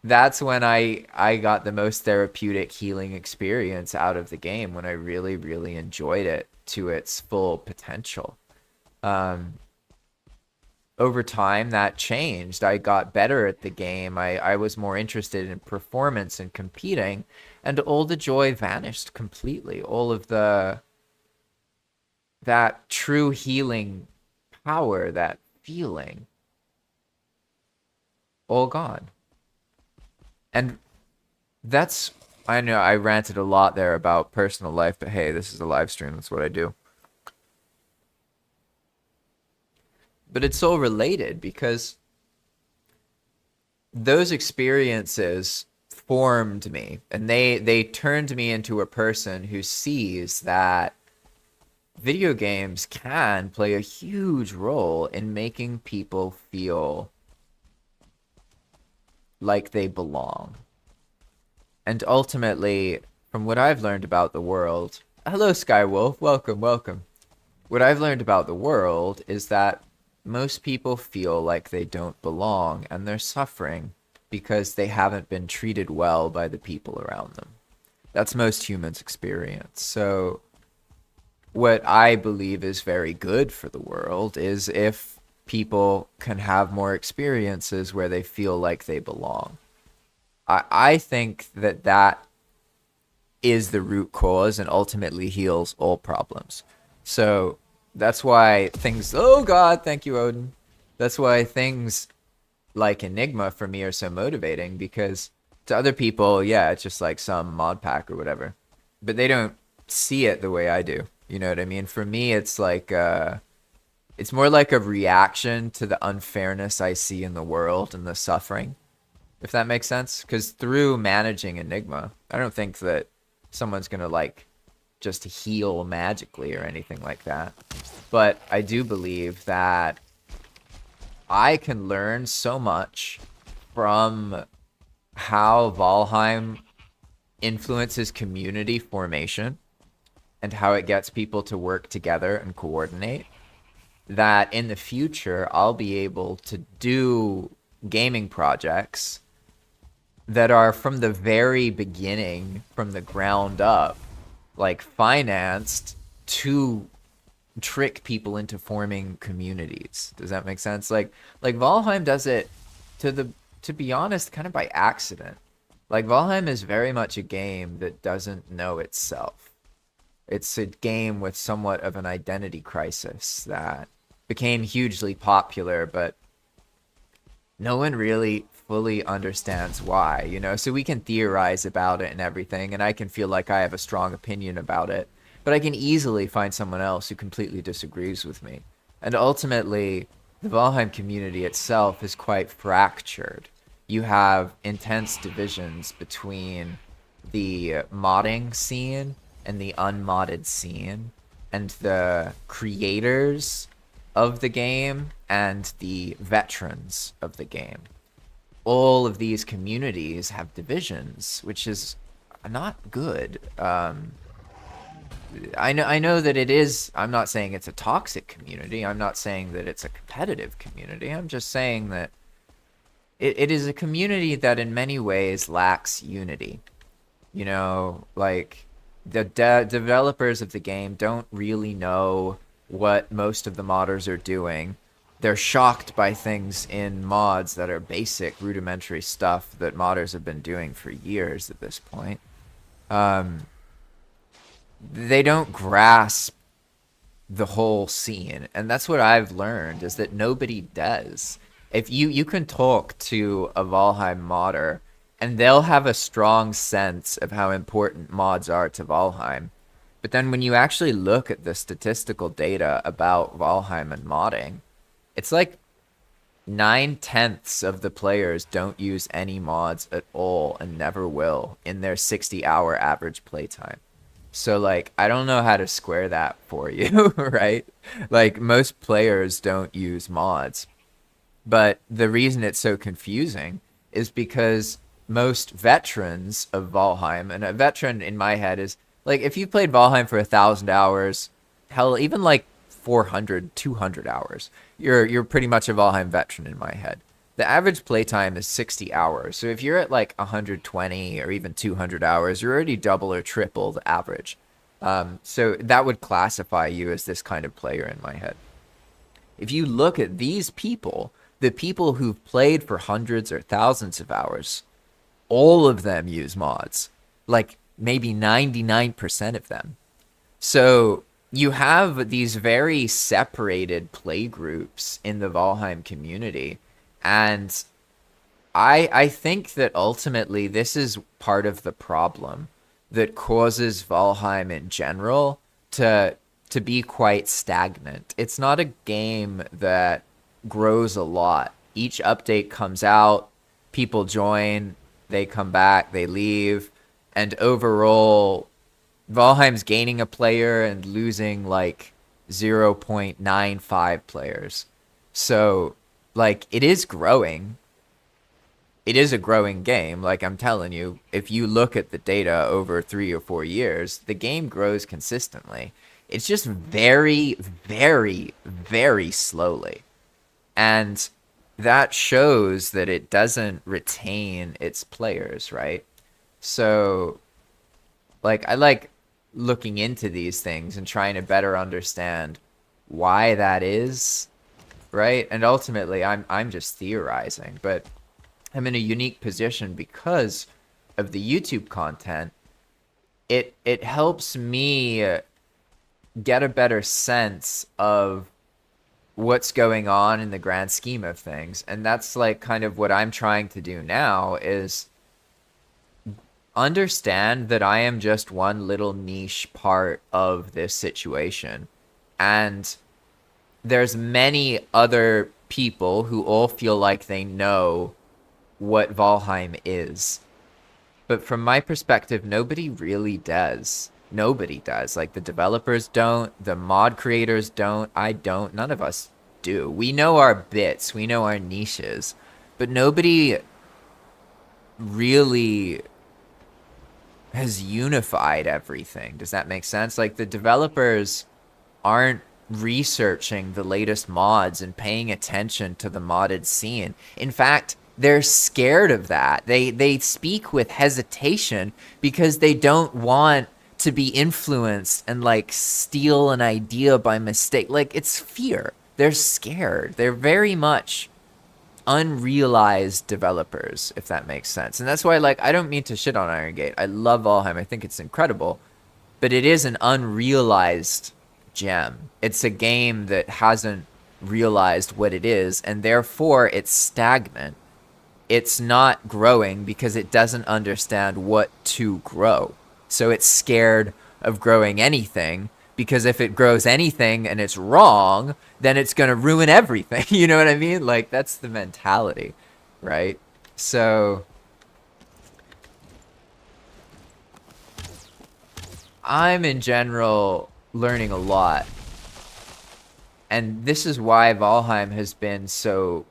that's when I got the most therapeutic healing experience out of the game, when I really, really enjoyed it to its full potential. Over time, that changed. I got better at the game. I was more interested in performance and competing, and all the joy vanished completely. All of that true healing power, that feeling, all gone. And that's, I know I ranted a lot there about personal life, but hey, this is a live stream. That's what I do. But it's all related because those experiences formed me, and they turned me into a person who sees that video games can play a huge role in making people feel like they belong. And ultimately, from what I've learned about the world, hello Skywolf, welcome, welcome. What I've learned about the world is that most people feel like they don't belong, and they're suffering because they haven't been treated well by the people around them. That's most humans' experience. So what I believe is very good for the world is if people can have more experiences where they feel like they belong. I think that is the root cause and ultimately heals all problems. So that's why things, oh god, thank you, Odin. That's why things like Enigma for me are so motivating, because to other people, yeah, it's just like some mod pack or whatever. But they don't see it the way I do. You know what I mean? For me, it's like, it's more like a reaction to the unfairness I see in the world and the suffering, if that makes sense. Because through managing Enigma, I don't think that someone's going to like just heal magically or anything like that. But I do believe that I can learn so much from how Valheim influences community formation and how it gets people to work together and coordinate, that in the future I'll be able to do gaming projects that are from the very beginning, from the ground up, like financed to trick people into forming communities. Does that make sense? Like Valheim does it to be honest, kind of by accident. Like Valheim is very much a game that doesn't know itself. It's a game with somewhat of an identity crisis that became hugely popular, but no one really fully understands why, you know? So we can theorize about it and everything, and I can feel like I have a strong opinion about it, but I can easily find someone else who completely disagrees with me. And ultimately, the Valheim community itself is quite fractured. You have intense divisions between the modding scene and the unmodded scene, and the creators of the game and the veterans of the game. All of these communities have divisions, which is not good. I know that it is. I'm not saying it's a toxic community. I'm not saying that it's a competitive community. I'm just saying that it is a community that in many ways lacks unity. You know, like the developers of the game don't really know what most of the modders are doing. They're shocked by things in mods that are basic, rudimentary stuff that modders have been doing for years at this point. They don't grasp the whole scene, and that's what I've learned, is that nobody does. If you can talk to a Valheim modder, and they'll have a strong sense of how important mods are to Valheim. But then when you actually look at the statistical data about Valheim and modding, it's like 9/10 of the players don't use any mods at all and never will in their 60-hour average playtime. So, like, I don't know how to square that for you, right? Like, most players don't use mods. But the reason it's so confusing is because most veterans of Valheim, and a veteran in my head is, like, if you played Valheim for 1,000 hours, hell, even like 400, 200 hours, you're pretty much a Valheim veteran in my head. The average playtime is 60 hours. So if you're at like 120 or even 200 hours, you're already double or triple the average. So that would classify you as this kind of player in my head. If you look at these people, the people who've played for hundreds or thousands of hours, all of them use mods. Like maybe 99% of them. So you have these very separated play groups in the Valheim community. And I think that ultimately this is part of the problem that causes Valheim in general to be quite stagnant. It's not a game that grows a lot. Each update comes out, people join, they come back, they leave, and overall Valheim's gaining a player and losing like 0.95 players. So, like, it is growing. It is a growing game. Like, I'm telling you, if you look at the data over 3 or 4 years, the game grows consistently. It's just very, very, very slowly. And that shows that it doesn't retain its players, right? So, like, I like looking into these things and trying to better understand why that is, right? And ultimately, I'm just theorizing, but I'm in a unique position because of the YouTube content. It helps me get a better sense of what's going on in the grand scheme of things. And that's like kind of what I'm trying to do now, is understand that I am just one little niche part of this situation. And there's many other people who all feel like they know what Valheim is. But from my perspective, nobody really does. Nobody does. Like, the developers don't, the mod creators don't, I don't, none of us do. We know our bits, we know our niches, but nobody really has unified everything. Does that make sense? Like, the developers aren't researching the latest mods and paying attention to the modded scene. In fact, they're scared of that. They speak with hesitation because they don't want to be influenced and like steal an idea by mistake. Like, it's fear. They're scared. They're very much unrealized developers, if that makes sense. And that's why, like, I don't mean to shit on Iron Gate. I love Valheim. I think it's incredible. But it is an unrealized gem. It's a game that hasn't realized what it is, and therefore it's stagnant. It's not growing because it doesn't understand what to grow. So it's scared of growing anything, because if it grows anything and it's wrong, then it's going to ruin everything. You know what I mean? Like, that's the mentality, right? So I'm in general learning a lot. And this is why Valheim has been so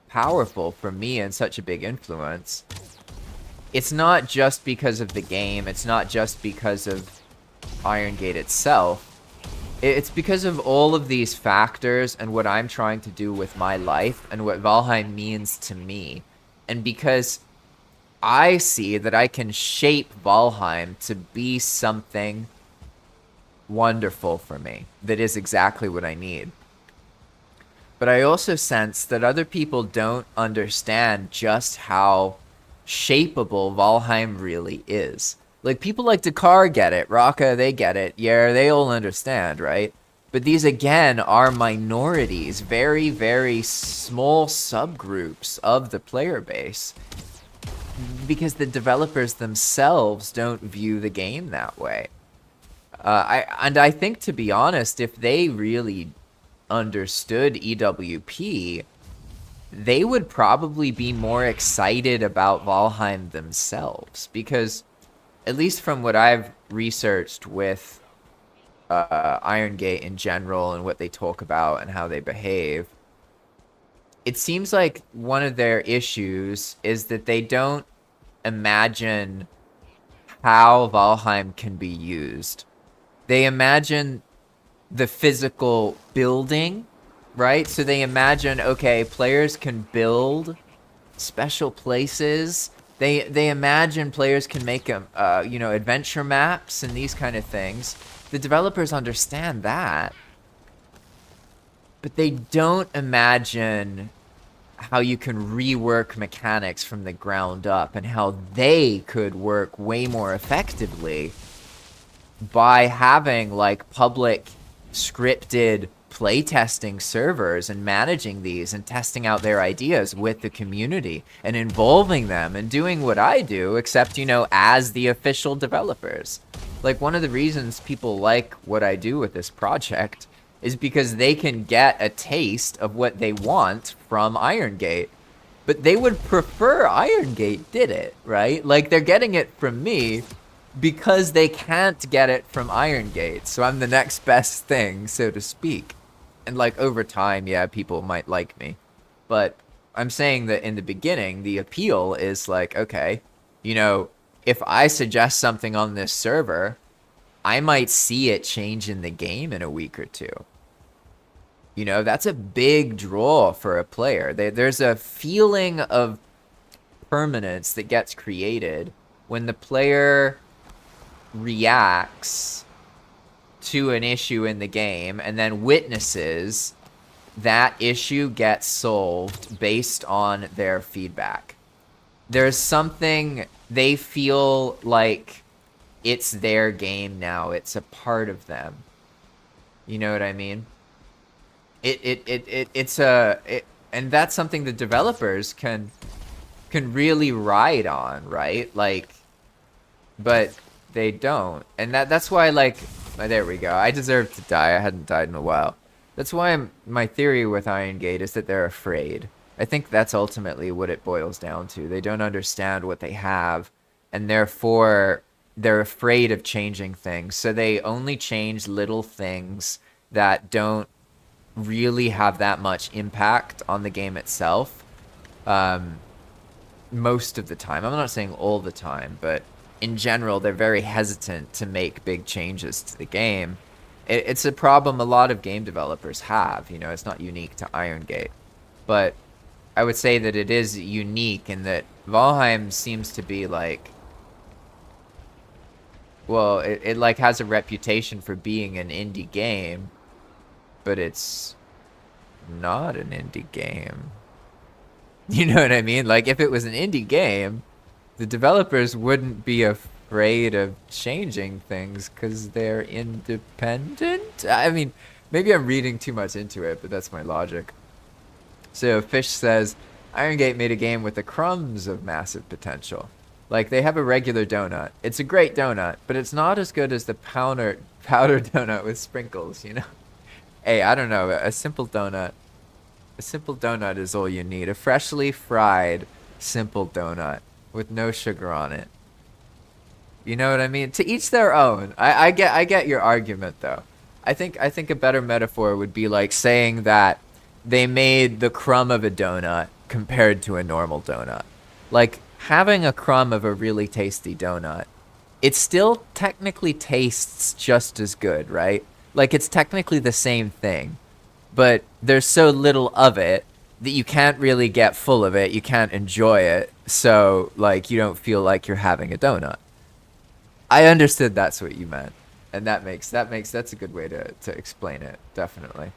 powerful for me and such a big influence. It's not just because of the game. It's not just because of Iron Gate itself. It's because of all of these factors and what I'm trying to do with my life and what Valheim means to me. And because I see that I can shape Valheim to be something wonderful for me that is exactly what I need. But I also sense that other people don't understand just how shapeable Valheim really is. Like, people like Dakar get it, Raka, they get it, yeah, they all understand, right? But these, again, are minorities, very, very small subgroups of the player base, because the developers themselves don't view the game that way. I think, to be honest, if they really understood EWP, they would probably be more excited about Valheim themselves, because at least from what I've researched with Iron Gate in general and what they talk about and how they behave, it seems like one of their issues is that they don't imagine how Valheim can be used. They imagine the physical building, right? So they imagine, okay, players can build special places. They imagine players can make adventure maps and these kind of things. The developers understand that, but they don't imagine how you can rework mechanics from the ground up and how they could work way more effectively by having like public scripted playtesting servers and managing these and testing out their ideas with the community and involving them and doing what I do, except, as the official developers. Like, one of the reasons people like what I do with this project is because they can get a taste of what they want from Iron Gate. But they would prefer Iron Gate did it, right? Like, they're getting it from me because they can't get it from Iron Gate. So I'm the next best thing, so to speak. And like, over time, yeah, people might like me. But I'm saying that in the beginning, the appeal is like, okay, if I suggest something on this server, I might see it change in the game in a week or two. That's a big draw for a player. There's a feeling of permanence that gets created when the player reacts to an issue in the game and then witnesses that issue get solved based on their feedback. There's something, they feel like it's their game now. It's a part of them. You know what I mean? And that's something the developers can really ride on, right? Like, but they don't. And that's why, like, there we go. I deserve to die. I hadn't died in a while. That's why my theory with Iron Gate is that they're afraid. I think that's ultimately what it boils down to. They don't understand what they have, and therefore they're afraid of changing things. So they only change little things that don't really have that much impact on the game itself. Most of the time. I'm not saying all the time, but in general, they're very hesitant to make big changes to the game. It's a problem a lot of game developers have. You know, it's not unique to Iron Gate, but I would say that it is unique in that Valheim seems to be like, well, it like has a reputation for being an indie game, but it's not an indie game. You know what I mean? Like, if it was an indie game, the developers wouldn't be afraid of changing things because they're independent. I mean, maybe I'm reading too much into it, but that's my logic. So Fish says, Iron Gate made a game with the crumbs of massive potential. Like, they have a regular donut. It's a great donut, but it's not as good as the powder donut with sprinkles, you know? Hey, I don't know, a simple donut is all you need. A freshly fried, simple donut with no sugar on it. You know what I mean? To each their own. I get your argument though. I think a better metaphor would be like saying that they made the crumb of a donut compared to a normal donut. Like, having a crumb of a really tasty donut, it still technically tastes just as good, right? Like, it's technically the same thing, but there's so little of it that you can't really get full of it. You can't enjoy it. So, like, you don't feel like you're having a donut. I understood that's what you meant. And that's a good way to explain it, definitely.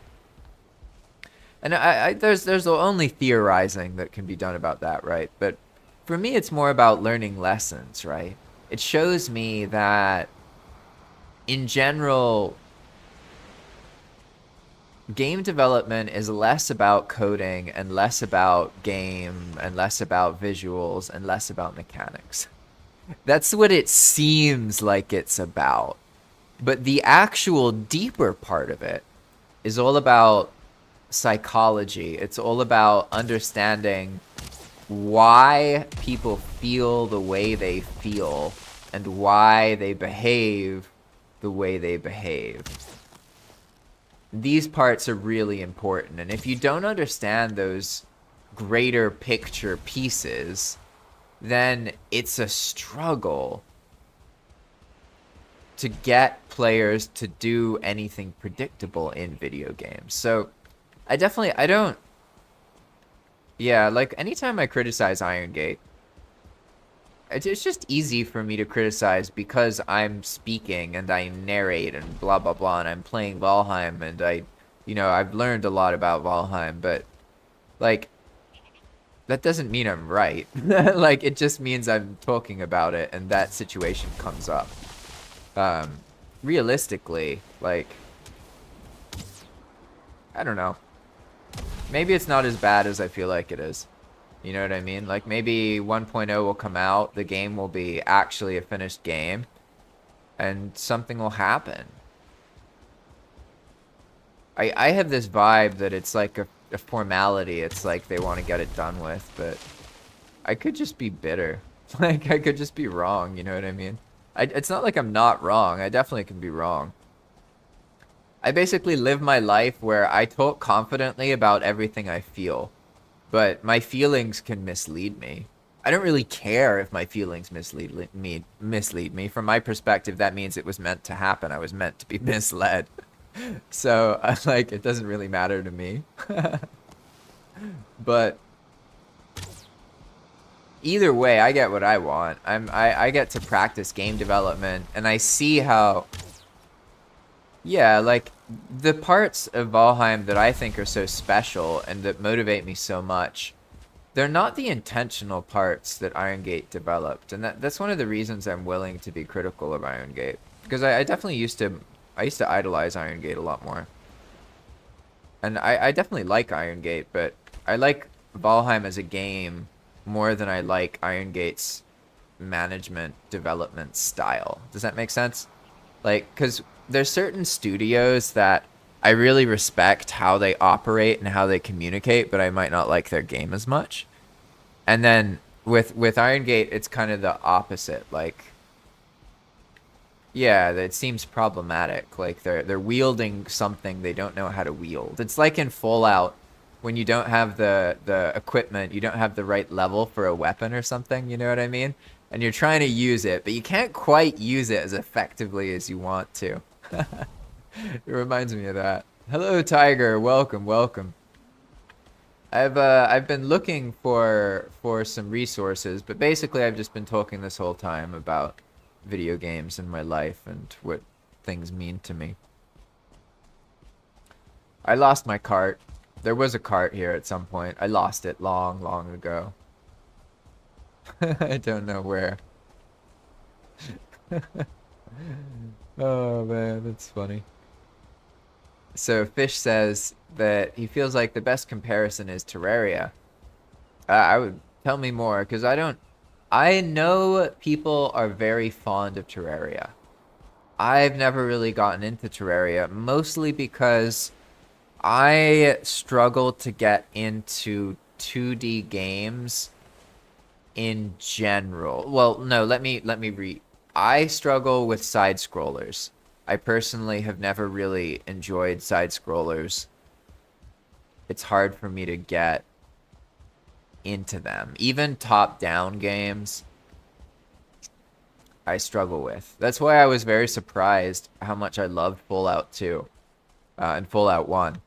And there's only theorizing that can be done about that, right? But for me, it's more about learning lessons, right? It shows me that, in general, game development is less about coding and less about game and less about visuals and less about mechanics. That's what it seems like it's about. But the actual deeper part of it is all about psychology. It's all about understanding why people feel the way they feel and why they behave the way they behave. These parts are really important, and if you don't understand those greater picture pieces, then it's a struggle to get players to do anything predictable in video games. So I don't, yeah, like, anytime I criticize Iron Gate, it's just easy for me to criticize because I'm speaking and I narrate and blah, blah, blah, and I'm playing Valheim, and I've learned a lot about Valheim, but, like, that doesn't mean I'm right. Like, it just means I'm talking about it and that situation comes up. Realistically, like, I don't know. Maybe it's not as bad as I feel like it is. You know what I mean? Like, maybe 1.0 will come out, the game will be actually a finished game, and something will happen. I have this vibe that it's like a formality. It's like they want to get it done with, but I could just be bitter. Like, I could just be wrong, you know what I mean? It's not like I'm not wrong. I definitely can be wrong. I basically live my life where I talk confidently about everything I feel, but my feelings can mislead me. I don't really care if my feelings mislead me. From my perspective, that means it was meant to happen. I was meant to be misled. So, like, it doesn't really matter to me. But either way, I get what I want. I get to practice game development, and I see how, yeah, like, the parts of Valheim that I think are so special and that motivate me so much, they're not the intentional parts that Iron Gate developed. And that's one of the reasons I'm willing to be critical of Iron Gate. Because I definitely used to idolize Iron Gate a lot more. And I definitely like Iron Gate, but I like Valheim as a game more than I like Iron Gate's management development style. Does that make sense? Like, because there's certain studios that I really respect how they operate and how they communicate, but I might not like their game as much. And then with Iron Gate, it's kind of the opposite. Like, yeah, it seems problematic. Like, they're wielding something they don't know how to wield. It's like in Fallout, when you don't have the equipment, you don't have the right level for a weapon or something, you know what I mean? and you're trying to use it, but you can't quite use it as effectively as you want to. It reminds me of that. Hello, Tiger. Welcome, welcome. I've been looking for some resources, but basically I've just been talking this whole time about video games in my life and what things mean to me. I lost my cart. There was a cart here at some point. I lost it long, long ago. I don't know where. Oh man, that's funny. So Fish says that he feels like the best comparison is Terraria. I would tell me more, because I know people are very fond of Terraria. I've never really gotten into Terraria, mostly because I struggle to get into 2D games in general. Well, no, let me read. I struggle with side scrollers. I personally have never really enjoyed side scrollers. It's hard for me to get into them. Even top-down games, I struggle with. That's why I was very surprised how much I loved Fallout 2 and Fallout 1.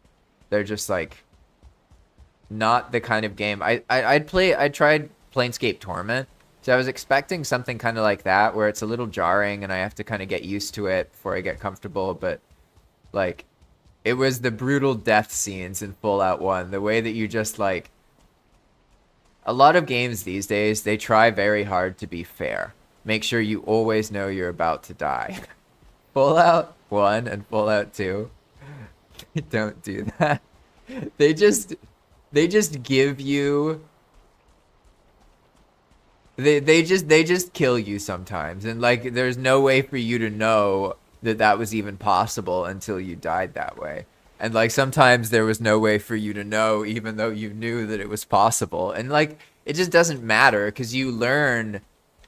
They're just like not the kind of game I tried Planescape Torment. So I was expecting something kind of like that, where it's a little jarring and I have to kind of get used to it before I get comfortable. But like, it was the brutal death scenes in Fallout 1. The way that you just like, a lot of games these days, they try very hard to be fair. Make sure you always know you're about to die. Fallout 1 and Fallout 2, don't do that. They just give you... They just kill you sometimes, and like there's no way for you to know that that was even possible until you died that way. And like sometimes there was no way for you to know, even though you knew that it was possible. And like it just doesn't matter, because you learn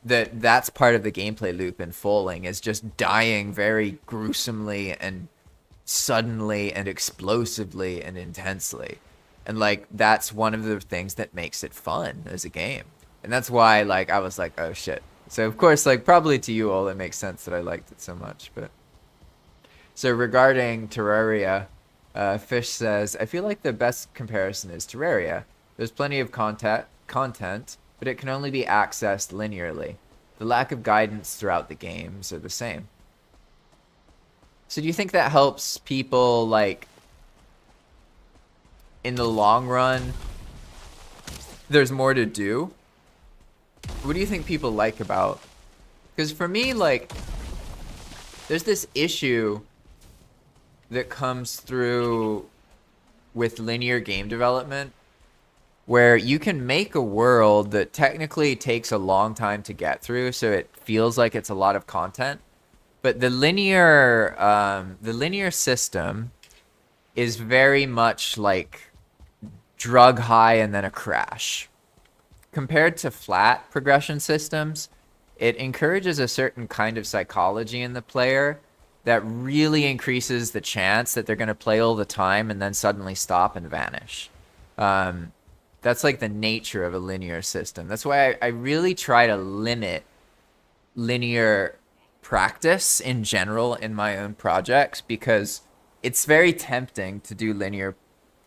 that that's part of the gameplay loop in Falling, is just dying very gruesomely and suddenly and explosively and intensely. And like that's one of the things that makes it fun as a game. And that's why, like, I was like, oh, shit. So, of course, like, probably to you all, it makes sense that I liked it so much. But so, regarding Terraria, Fish says, I feel like the best comparison is Terraria. There's plenty of content, but it can only be accessed linearly. The lack of guidance throughout the games are the same. So, do you think that helps people, like, in the long run, there's more to do? What do you think people like about? Because for me, like, there's this issue that comes through with linear game development where you can make a world that technically takes a long time to get through, so it feels like it's a lot of content. But the linear system is very much like drug high and then a crash. Compared to flat progression systems, it encourages a certain kind of psychology in the player that really increases the chance that they're going to play all the time and then suddenly stop and vanish. That's like the nature of a linear system. That's why I really try to limit linear practice in general in my own projects, because it's very tempting to do linear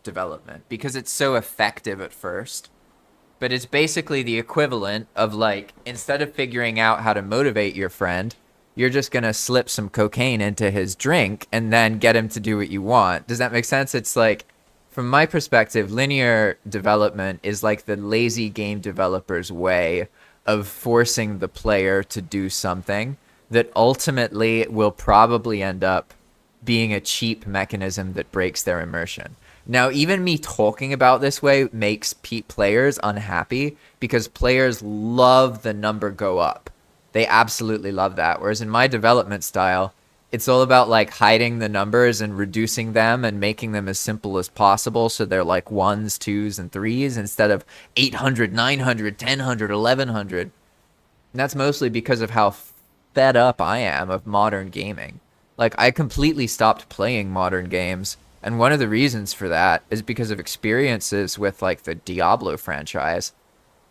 development because it's so effective at first. But it's basically the equivalent of, like, instead of figuring out how to motivate your friend, you're just going to slip some cocaine into his drink and then get him to do what you want. Does that make sense? It's like, from my perspective, linear development is like the lazy game developer's way of forcing the player to do something that ultimately will probably end up being a cheap mechanism that breaks their immersion. Now, even me talking about this way makes players unhappy, because players love the number go up. They absolutely love that. Whereas in my development style, it's all about like hiding the numbers and reducing them and making them as simple as possible. So they're like 1s, 2s, and 3s instead of 800, 900, 1000, 1100. And that's mostly because of how fed up I am of modern gaming. Like, I completely stopped playing modern games. And one of the reasons for that is because of experiences with, like, the Diablo franchise.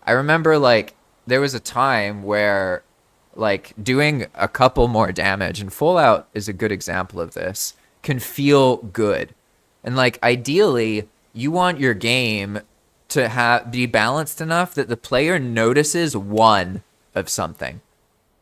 I remember, like, there was a time where like doing a couple more damage, and Fallout is a good example of this, can feel good. And like ideally, you want your game to have be balanced enough that the player notices one of something.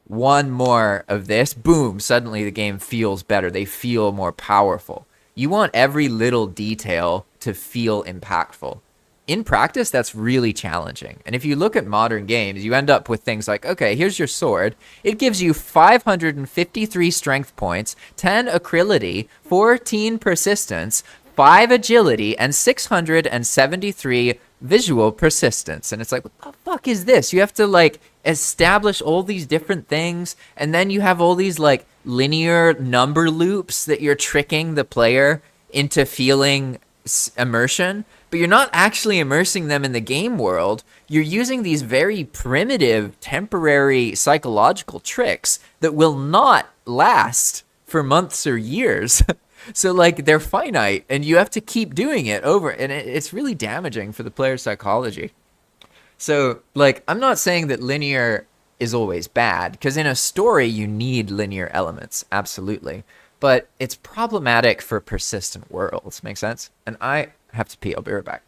One more of this, boom, suddenly the game feels better. They feel more powerful. You want every little detail to feel impactful. In practice, that's really challenging. And if you look at modern games, you end up with things like, okay, here's your sword. It gives you 553 strength points, 10 acrility, 14 persistence, 5 agility, and 673 visual persistence. And it's like, what the fuck is this? You have to like establish all these different things, and then you have all these like linear number loops that you're tricking the player into feeling immersion, but you're not actually immersing them in the game world. You're using these very primitive, temporary psychological tricks that will not last for months or years. So like they're finite, and you have to keep doing it over, and it's really damaging for the player's psychology. So like I'm not saying that linear is always bad, because in a story you need linear elements, absolutely. But it's problematic for persistent worlds. Make sense? And I have to pee. I'll be right back.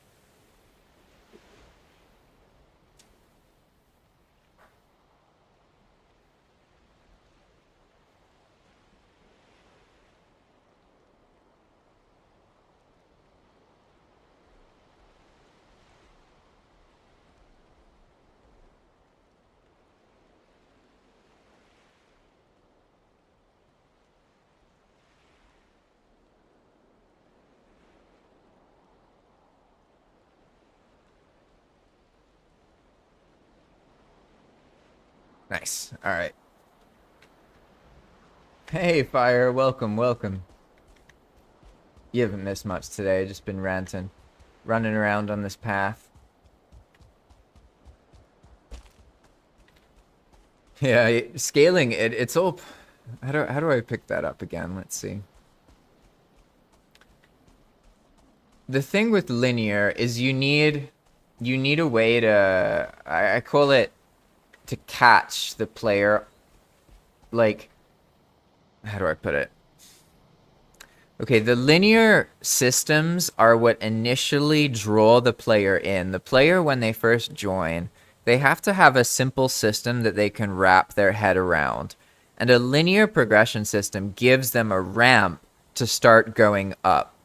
Nice. All right. Hey, Fire. Welcome, welcome. You haven't missed much today. Just been ranting, running around on this path. Yeah, scaling it. It's all. How do I pick that up again? Let's see. The thing with linear is you need a way to I call it to catch the player. Like, how do I put it? Okay, the linear systems are what initially draw the player in. The player, when they first join, they have to have a simple system that they can wrap their head around. And a linear progression system gives them a ramp to start going up.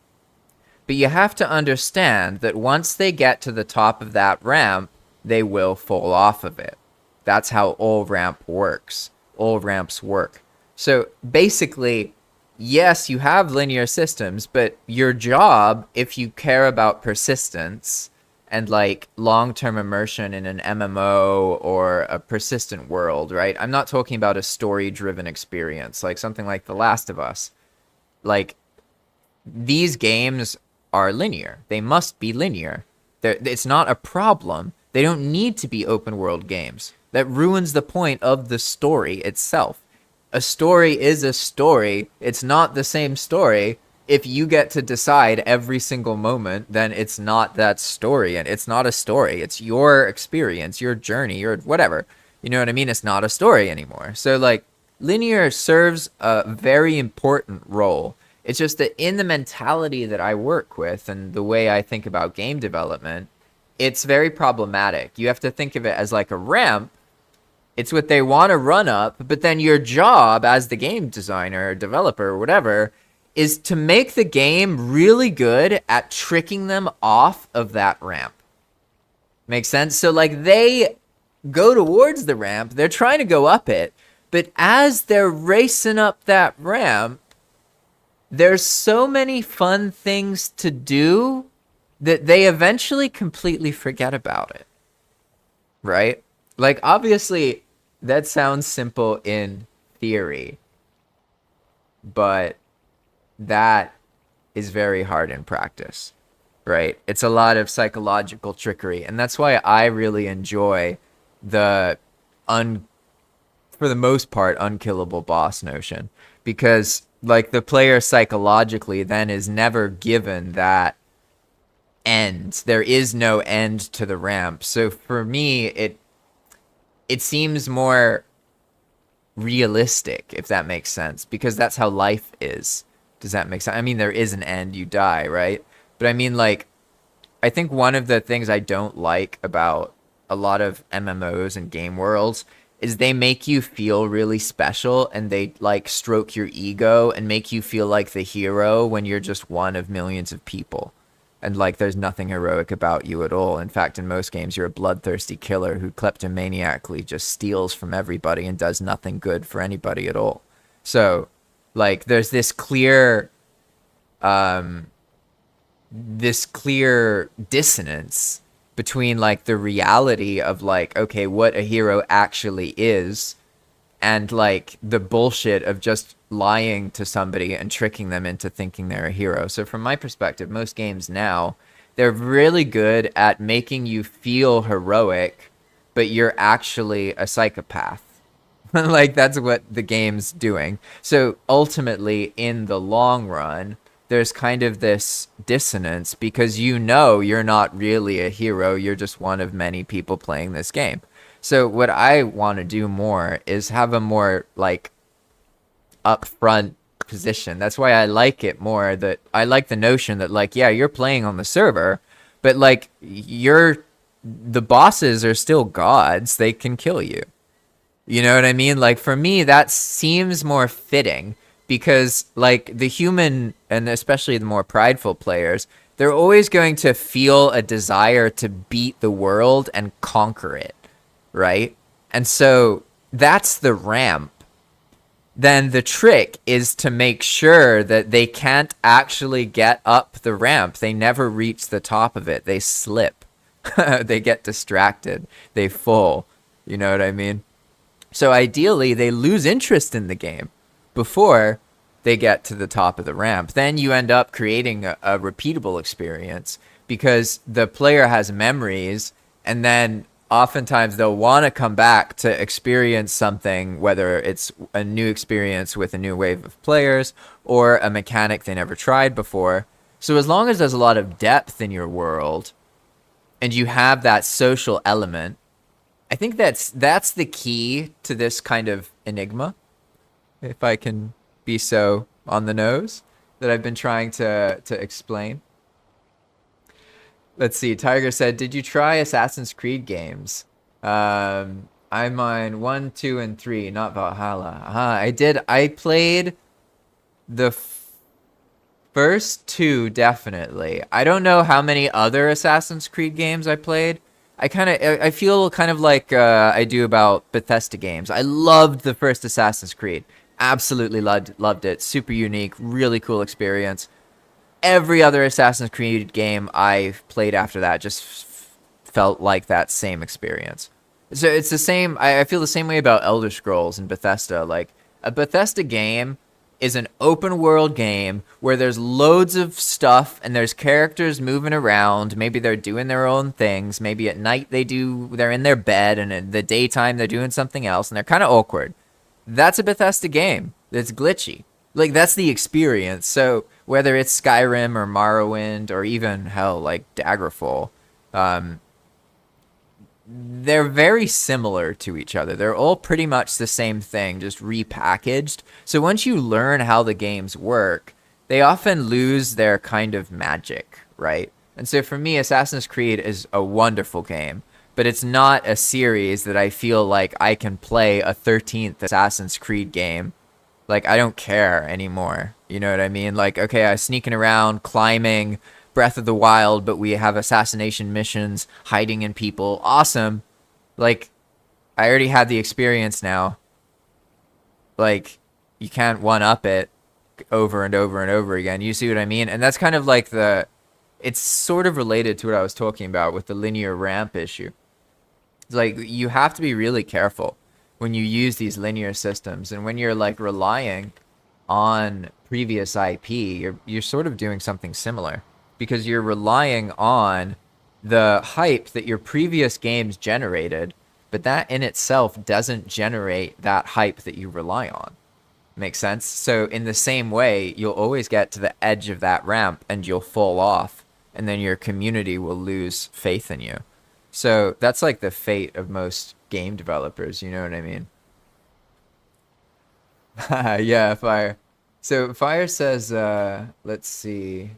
But you have to understand that once they get to the top of that ramp, they will fall off of it. That's how all ramps work. So basically, yes, you have linear systems, but your job, if you care about persistence and like long-term immersion in an MMO or a persistent world, right? I'm not talking about a story-driven experience, like something like The Last of Us. Like, these games are linear. They must be linear. It's not a problem. They don't need to be open world games. That ruins the point of the story itself. A story is a story. It's not the same story. If you get to decide every single moment, then it's not that story, and it's not a story. It's your experience, your journey, your whatever. You know what I mean? It's not a story anymore. So like linear serves a very important role. It's just that in the mentality that I work with and the way I think about game development, it's very problematic. You have to think of it as like a ramp. It's what they want to run up, but then your job as the game designer, or developer, or whatever, is to make the game really good at tricking them off of that ramp. Make sense? So like they go towards the ramp, they're trying to go up it, but as they're racing up that ramp, there's so many fun things to do that they eventually completely forget about it. Right? Like, obviously, that sounds simple in theory, but that is very hard in practice, right? It's a lot of psychological trickery, and that's why I really enjoy the, for the most part, unkillable boss notion, because, like, the player psychologically then is never given that end. There is no end to the ramp. So for me, it it seems more realistic, if that makes sense, because that's how life is. Does that make sense? I mean, there is an end, you die, right? But I mean, like, I think one of the things I don't like about a lot of MMOs and game worlds is they make you feel really special and they like stroke your ego and make you feel like the hero when you're just one of millions of people. And like there's nothing heroic about you at all. In fact, in most games, you're a bloodthirsty killer who kleptomaniacally just steals from everybody and does nothing good for anybody at all. So, like, there's this clear dissonance between like the reality of like, okay, what a hero actually is and like the bullshit of just lying to somebody and tricking them into thinking they're a hero. So from my perspective, most games now, they're really good at making you feel heroic, but you're actually a psychopath. Like that's what the game's doing. So ultimately, in the long run, there's kind of this dissonance because you know you're not really a hero, you're just one of many people playing this game. So what I want to do more is have a more like upfront position. That's why I like it more, that I like the notion that like, yeah, you're playing on the server, but like the bosses are still gods, they can kill you. You know what I mean? Like for me, that seems more fitting because like the human and especially the more prideful players, they're always going to feel a desire to beat the world and conquer it, right? And so that's the ramp. Then the trick is to make sure that they can't actually get up the ramp. They never reach the top of it. They slip. They get distracted. They fall. You know what I mean? So ideally, they lose interest in the game before they get to the top of the ramp. Then you end up creating a repeatable experience because the player has memories, and then oftentimes they'll want to come back to experience something, whether it's a new experience with a new wave of players or a mechanic they never tried before. So as long as there's a lot of depth in your world and you have that social element, I think that's the key to this kind of enigma, if I can be so on the nose, that I've been trying to explain. Let's see. Tiger said, "Did you try Assassin's Creed games?" I'm on 1, 2, and 3, not Valhalla. I did. I played the first two definitely. I don't know how many other Assassin's Creed games I played. I feel kind of like I do about Bethesda games. I loved the first Assassin's Creed. Absolutely loved it. Super unique, really cool experience. Every other Assassin's Creed game I've played after that just felt like that same experience. So it's the same. I feel the same way about Elder Scrolls and Bethesda. Like a Bethesda game is an open world game where there's loads of stuff and there's characters moving around. Maybe they're doing their own things. Maybe at night they're in their bed, and in the daytime they're doing something else, and they're kind of awkward. That's a Bethesda game. It's glitchy. Like that's the experience. So whether it's Skyrim or Morrowind or even hell like Daggerfall, they're very similar to each other. They're all pretty much the same thing, just repackaged. So once you learn how the games work, they often lose their kind of magic, right? And so for me, Assassin's Creed is a wonderful game, but it's not a series that I feel like I can play a 13th Assassin's Creed game. Like, I don't care anymore. You know what I mean? Like, okay, I'm sneaking around, climbing Breath of the Wild, but we have assassination missions, hiding in people. Awesome. Like, I already had the experience now. Like, you can't one-up it over and over and over again. You see what I mean? And that's kind of like it's sort of related to what I was talking about with the linear ramp issue. It's like, you have to be really careful when you use these linear systems, and when you're like relying on previous IP, you're sort of doing something similar because you're relying on the hype that your previous games generated, but that in itself doesn't generate that hype that you rely on. Make sense? So in the same way, you'll always get to the edge of that ramp and you'll fall off, and then your community will lose faith in you. So that's like the fate of most game developers, you know what I mean? Yeah, fire. So fire says, let's see.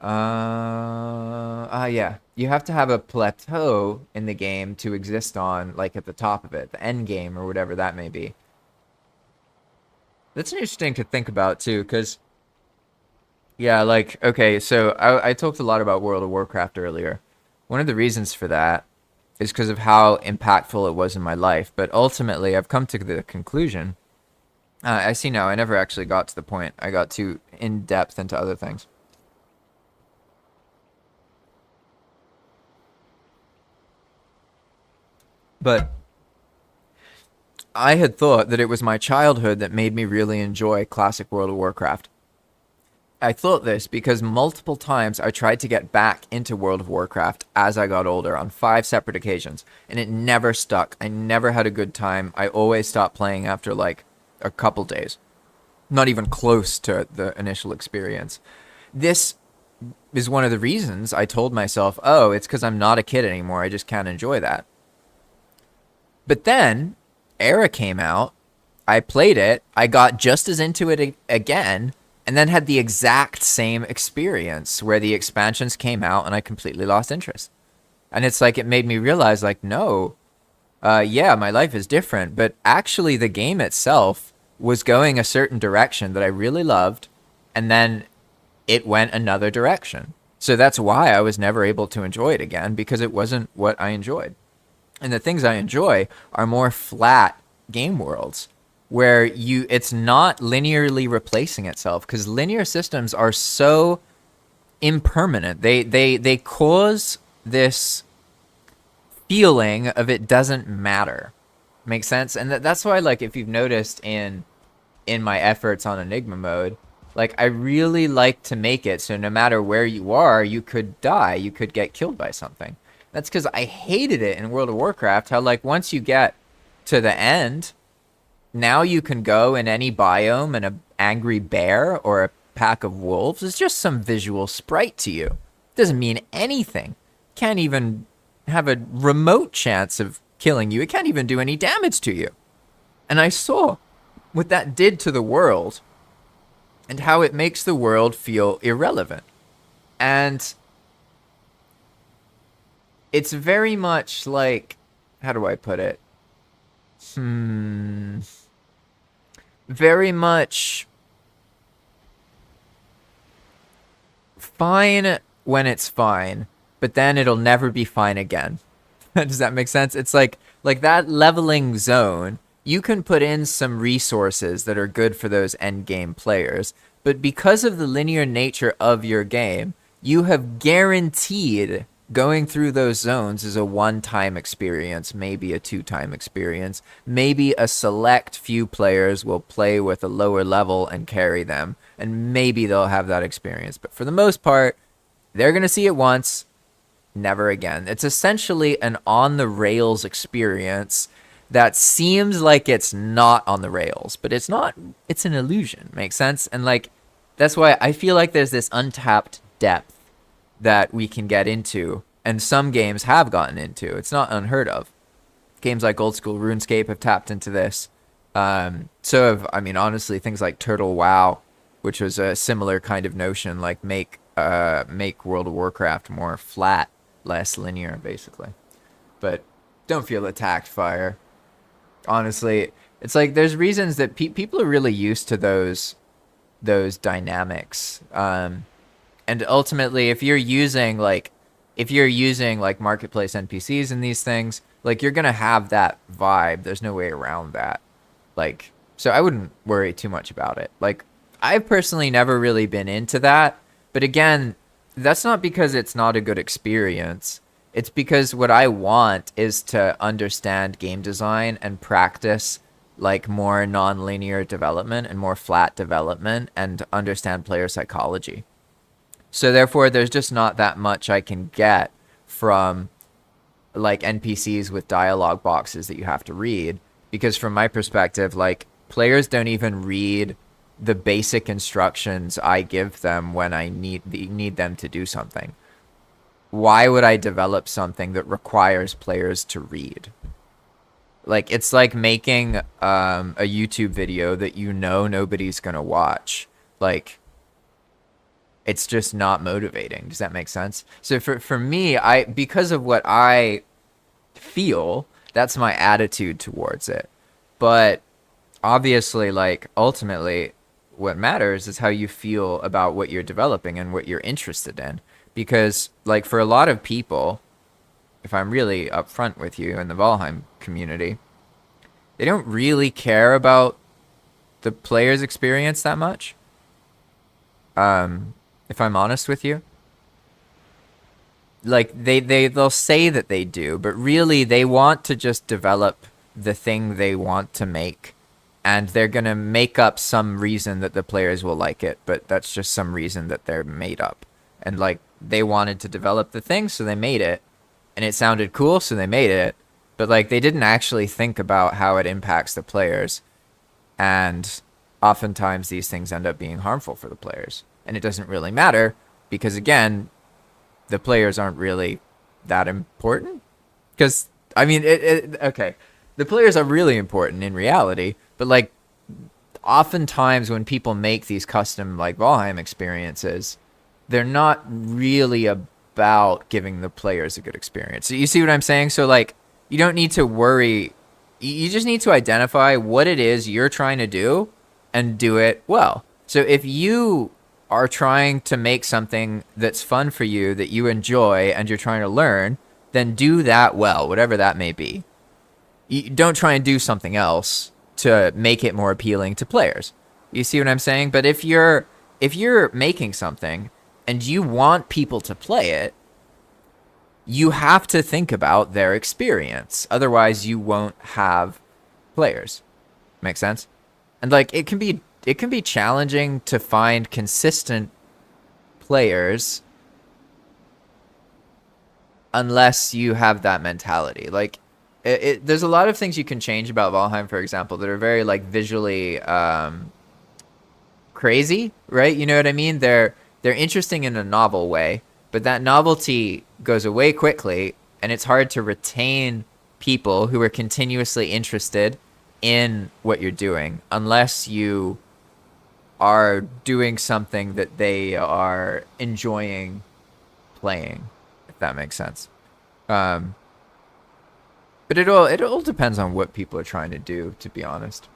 Yeah. You have to have a plateau in the game to exist on, like at the top of it, the end game or whatever that may be. That's interesting to think about too, because yeah, like okay, so I talked a lot about World of Warcraft earlier. One of the reasons for that is because of how impactful it was in my life. But ultimately, I've come to the conclusion. I see now. I never actually got to the point. I got too in depth into other things. But I had thought that it was my childhood that made me really enjoy classic World of Warcraft. I thought this because multiple times I tried to get back into World of Warcraft as I got older on 5 separate occasions, and it never stuck. I never had a good time. I always stopped playing after like a couple days. Not even close to the initial experience. This is one of the reasons I told myself, oh, it's because I'm not a kid anymore. I just can't enjoy that. But then Era came out. I played it. I got just as into it again, and then had the exact same experience where the expansions came out and I completely lost interest. And it's like it made me realize, like, no, yeah, my life is different, but actually the game itself was going a certain direction that I really loved, and then it went another direction. So that's why I was never able to enjoy it again, because it wasn't what I enjoyed. And the things I enjoy are more flat game worlds where it's not linearly replacing itself, because linear systems are so impermanent. They cause this feeling of it doesn't matter. Makes sense? And that's why, like, if you've noticed in my efforts on Enigma mode, like, I really like to make it so no matter where you are, you could die, you could get killed by something. That's because I hated it in World of Warcraft, how, like, once you get to the end, now you can go in any biome and an angry bear or a pack of wolves is just some visual sprite to you. Doesn't mean anything. Can't even have a remote chance of killing you. It can't even do any damage to you. And I saw what that did to the world and how it makes the world feel irrelevant. And it's very much like, how do I put it? Very much fine when it's fine, but then it'll never be fine again. Does that make sense? It's like that leveling zone. You can put in some resources that are good for those end game players, but because of the linear nature of your game, you have guaranteed going through those zones is a one-time experience, maybe a two-time experience. Maybe a select few players will play with a lower level and carry them, and maybe they'll have that experience. But for the most part, they're going to see it once, never again. It's essentially an on-the-rails experience that seems like it's not on the rails, but it's not. It's an illusion. Makes sense? And like, that's why I feel like there's this untapped depth that we can get into, and some games have gotten into. It's not unheard of. Games like old school RuneScape have tapped into this. So have, I mean, honestly, things like Turtle WoW, which was a similar kind of notion, like make World of Warcraft more flat, less linear, basically. But don't feel attacked, Fire. Honestly, it's like there's reasons that people are really used to those dynamics. And ultimately, if you're using like marketplace NPCs and these things, like, you're gonna have that vibe. There's no way around that. Like, so I wouldn't worry too much about it. Like, I've personally never really been into that, but again, that's not because it's not a good experience. It's because what I want is to understand game design and practice like more non-linear development and more flat development and understand player psychology. So therefore, there's just not that much I can get from like NPCs with dialogue boxes that you have to read, because from my perspective, like, players don't even read the basic instructions I give them when I need them to do something. why would I develop something that requires players to read? Like, it's like making a YouTube video that you know nobody's gonna watch. Like, it's just not motivating. Does that make sense? So for me, because of what I feel, that's my attitude towards it. But obviously, like, ultimately, what matters is how you feel about what you're developing and what you're interested in. Because, like, for a lot of people, if I'm really upfront with you in the Valheim community, they don't really care about the player's experience that much. If I'm honest with you, like they'll say that they do, but really they want to just develop the thing they want to make, and they're gonna make up some reason that the players will like it, but that's just some reason that they're made up. And like they wanted to develop the thing, so they made it, and it sounded cool, so they made it, but like they didn't actually think about how it impacts the players, and oftentimes these things end up being harmful for the players, and it doesn't really matter because again, the players aren't really that important. Because I mean, okay, the players are really important in reality, but like oftentimes when people make these custom like Valheim experiences, they're not really about giving the players a good experience. So you see what I'm saying? So like you don't need to worry. You just need to identify what it is you're trying to do and do it well. So if you are trying to make something that's fun for you, that you enjoy, and you're trying to learn, then do that well, whatever that may be. You don't try and do something else to make it more appealing to players. You see what I'm saying? But if you're making something and you want people to play it, you have to think about their experience. Otherwise, you won't have players. Make sense? And like it can be challenging to find consistent players unless you have that mentality. Like there's a lot of things you can change about Valheim, for example, that are very like visually crazy, right? You know what I mean? They're interesting in a novel way, but that novelty goes away quickly, and it's hard to retain people who are continuously interested in what you're doing unless you are doing something that they are enjoying playing, if that makes sense. But it all depends on what people are trying to do, to be honest.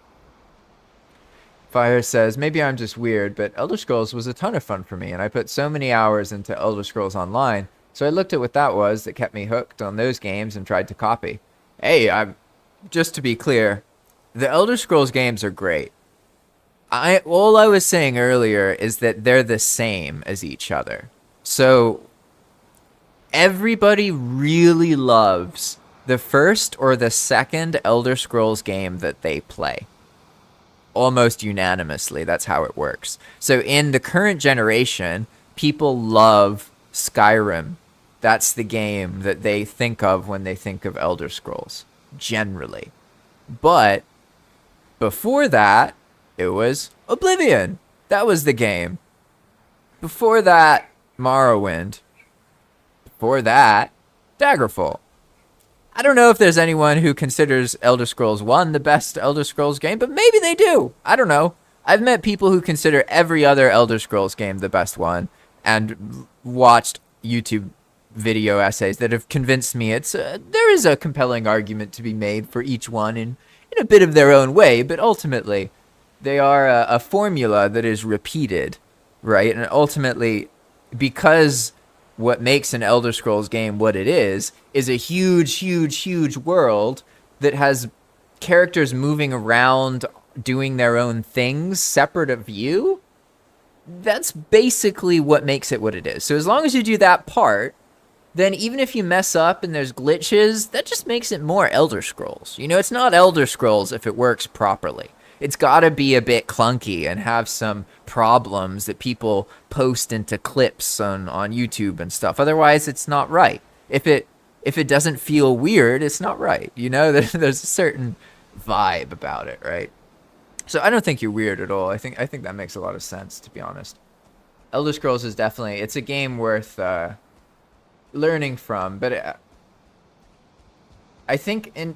Fire says, maybe I'm just weird, but Elder Scrolls was a ton of fun for me, and I put so many hours into Elder Scrolls Online, so I looked at what that was that kept me hooked on those games and tried to copy. Hey, just to be clear, the Elder Scrolls games are great. All I was saying earlier is that they're the same as each other. So everybody really loves the first or the second Elder Scrolls game that they play. Almost unanimously, that's how it works. So in the current generation, people love Skyrim. That's the game that they think of when they think of Elder Scrolls, generally. But before that, it was Oblivion. That was the game. Before that, Morrowind. Before that, Daggerfall. I don't know if there's anyone who considers Elder Scrolls 1 the best Elder Scrolls game, but maybe they do. I don't know. I've met people who consider every other Elder Scrolls game the best one, and watched YouTube video essays that have convinced me there is a compelling argument to be made for each one in a bit of their own way, but ultimately they are a formula that is repeated, right? And ultimately, because what makes an Elder Scrolls game what it is a huge, huge, huge world that has characters moving around doing their own things separate of you. That's basically what makes it what it is. So as long as you do that part, then even if you mess up and there's glitches, that just makes it more Elder Scrolls. You know, it's not Elder Scrolls if it works properly. It's got to be a bit clunky and have some problems that people post into clips on YouTube and stuff. Otherwise, it's not right. If it doesn't feel weird, it's not right. You know, there's a certain vibe about it, right? So I don't think you're weird at all. I think that makes a lot of sense, to be honest. Elder Scrolls is definitely, it's a game worth learning from. But I think in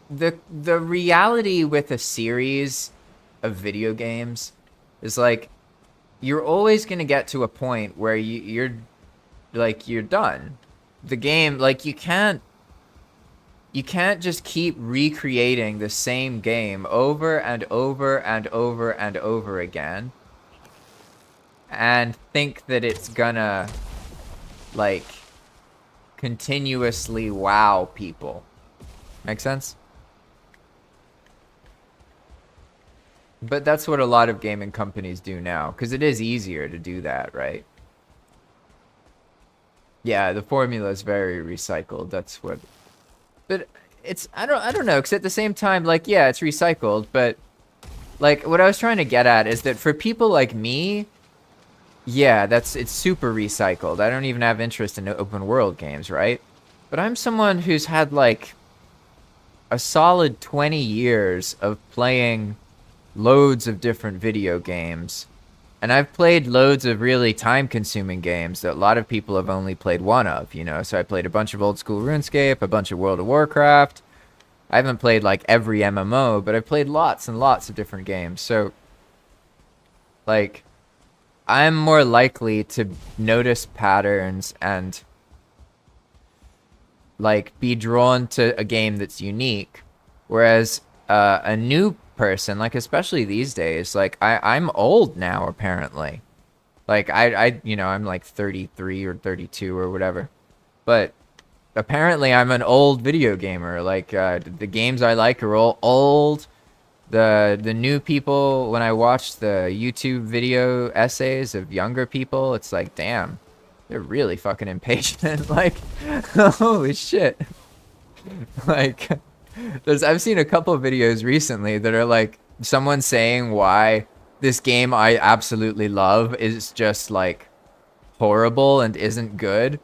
the reality with a series of video games is like you're always gonna get to a point where you're done. The game, like you can't just keep recreating the same game over and over and over and over again and think that it's gonna like continuously wow people. Make sense? But that's what a lot of gaming companies do now, because it is easier to do that, right? Yeah, the formula is very recycled. That's what. But it's I don't know, because at the same time, like, yeah, it's recycled, but like what I was trying to get at is that for people like me, yeah, it's super recycled. I don't even have interest in open world games, right? But I'm someone who's had like a solid 20 years of playing loads of different video games. And I've played loads of really time-consuming games that a lot of people have only played one of, you know? So I played a bunch of old-school RuneScape, a bunch of World of Warcraft. I haven't played, like, every MMO, but I've played lots and lots of different games. So, like, I'm more likely to notice patterns and, like, be drawn to a game that's unique. Whereas a new person, like especially these days, like I'm old now apparently. Like you know, I'm like 33 or 32 or whatever. But apparently I'm an old video gamer. Like the games I like are all old. The new people, when I watch the YouTube video essays of younger people, it's like, damn, they're really fucking impatient. Like, holy shit. Like I've seen a couple of videos recently that are like someone saying why this game I absolutely love is just like horrible and isn't good.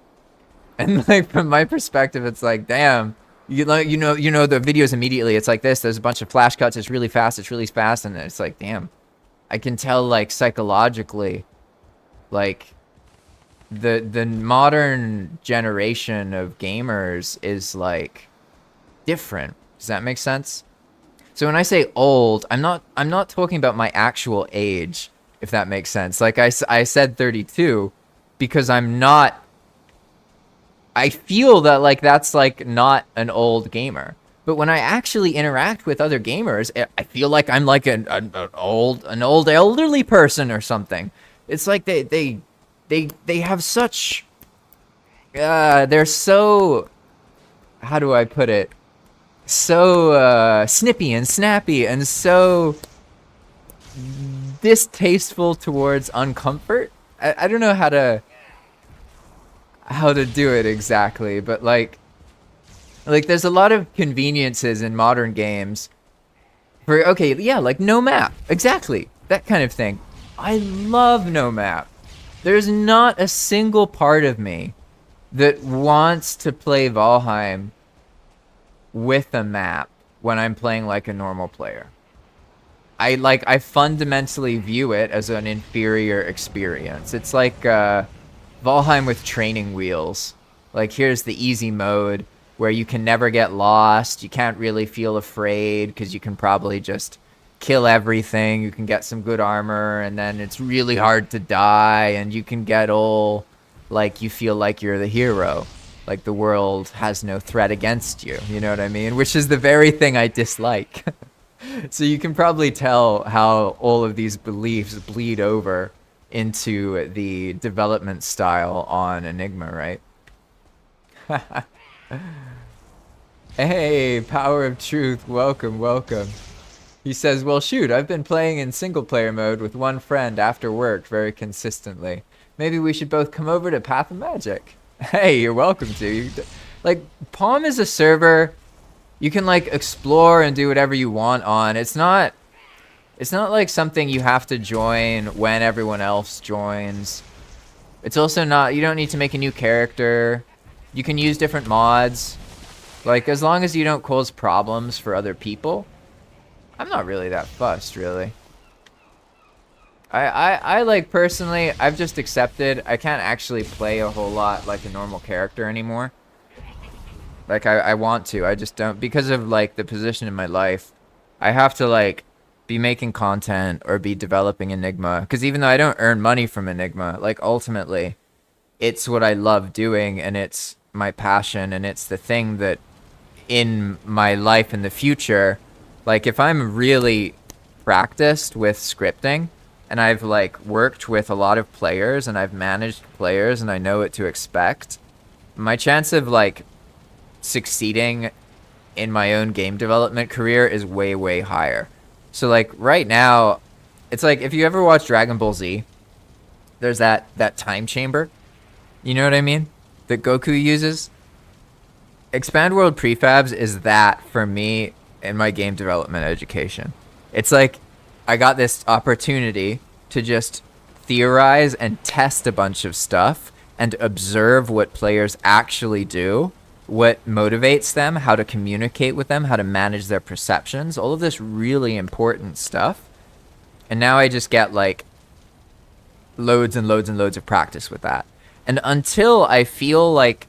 And like from my perspective, it's like, damn, you know the videos immediately. It's like this. There's a bunch of flash cuts. It's really fast. And it's like, damn, I can tell like psychologically, like the modern generation of gamers is like different. Does that make sense? So when I say old, I'm not talking about my actual age, if that makes sense. Like I said 32 because I feel that like that's like not an old gamer. But when I actually interact with other gamers, I feel like I'm like an old elderly person or something. It's like they have such they're so, how do I put it? So snippy and snappy and so distasteful towards uncomfort. I don't know how to do it exactly, but like there's a lot of conveniences in modern games for, okay, yeah, like no map, exactly, that kind of thing. I love no map. There's not a single part of me that wants to play Valheim with a map when I'm playing like a normal player. I fundamentally view it as an inferior experience. It's like Valheim with training wheels. Like here's the easy mode where you can never get lost. You can't really feel afraid because you can probably just kill everything. You can get some good armor and then it's really hard to die and you can get all like you feel like you're the hero. Like the world has no threat against you, you know what I mean? Which is the very thing I dislike. So you can probably tell how all of these beliefs bleed over into the development style on Enigma, right? Hey, Power of Truth, welcome, welcome. He says, well shoot, I've been playing in single player mode with one friend after work very consistently. Maybe we should both come over to Path of Magic. Hey, you're welcome to. Like, Palm is a server you can like explore and do whatever you want on. It's not like something you have to join when everyone else joins. It's also not, you don't need to make a new character. You can use different mods. Like, as long as you don't cause problems for other people, I'm not really that fussed, really. I like personally, I've just accepted I can't actually play a whole lot like a normal character anymore. Like I want to, I just don't because of like the position in my life. I have to like be making content or be developing Enigma because even though I don't earn money from Enigma, like ultimately it's what I love doing and it's my passion and it's the thing that in my life in the future, like if I'm really practiced with scripting and I've like worked with a lot of players and I've managed players and I know what to expect, my chance of like succeeding in my own game development career is way, way higher. So like right now, it's like if you ever watch Dragon Ball Z, there's that time chamber. You know what I mean? That Goku uses. Expand World Prefabs is that for me in my game development education. It's like I got this opportunity to just theorize and test a bunch of stuff and observe what players actually do, what motivates them, how to communicate with them, how to manage their perceptions, all of this really important stuff. And now I just get like loads and loads and loads of practice with that. And until I feel like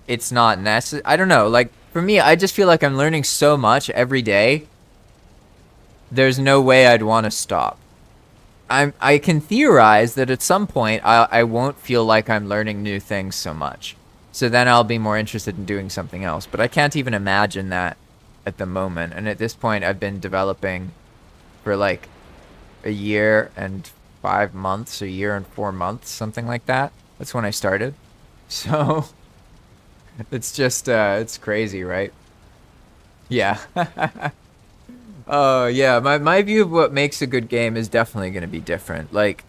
it's not necessary, I don't know, like for me, I just feel like I'm learning so much every day. There's no way I'd want to stop. I can theorize that at some point I won't feel like I'm learning new things so much. So then I'll be more interested in doing something else. But I can't even imagine that at the moment. And at this point, I've been developing for like a year and 5 months, a year and 4 months, something like that. That's when I started. So it's just, it's crazy, right? Yeah. Oh, yeah. My view of what makes a good game is definitely going to be different. Like,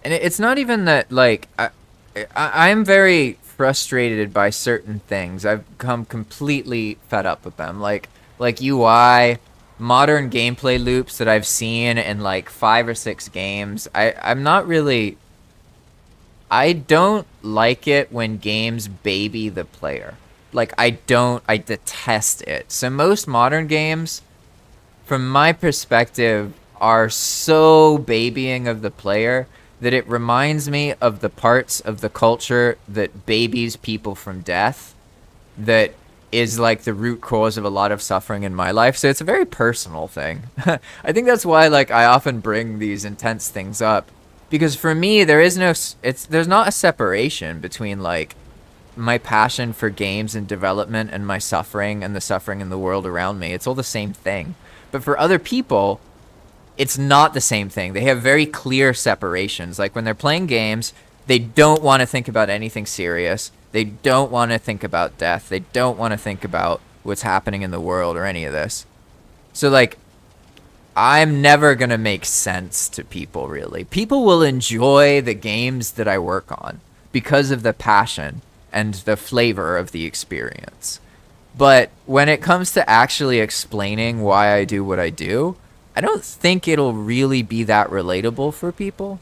and it's not even that, like, I'm very frustrated by certain things. I've become completely fed up with them. Like UI, modern gameplay loops that I've seen in like 5 or 6 games. I'm not really. I don't like it when games baby the player. Like I detest it. So most modern games, from my perspective, are so babying of the player that it reminds me of the parts of the culture that babies people from death, that is like the root cause of a lot of suffering in my life. So it's a very personal thing. I think that's why like I often bring these intense things up, because for me there's not a separation between like my passion for games and development and my suffering and the suffering in the world around me. It's all the same thing. But for other people, it's not the same thing. They have very clear separations. Like when they're playing games, they don't want to think about anything serious. They don't want to think about death. They don't want to think about what's happening in the world or any of this. So like, I'm never going to make sense to people, really. People will enjoy the games that I work on because of the passion and the flavor of the experience. But when it comes to actually explaining why I do what I do, I don't think it'll really be that relatable for people,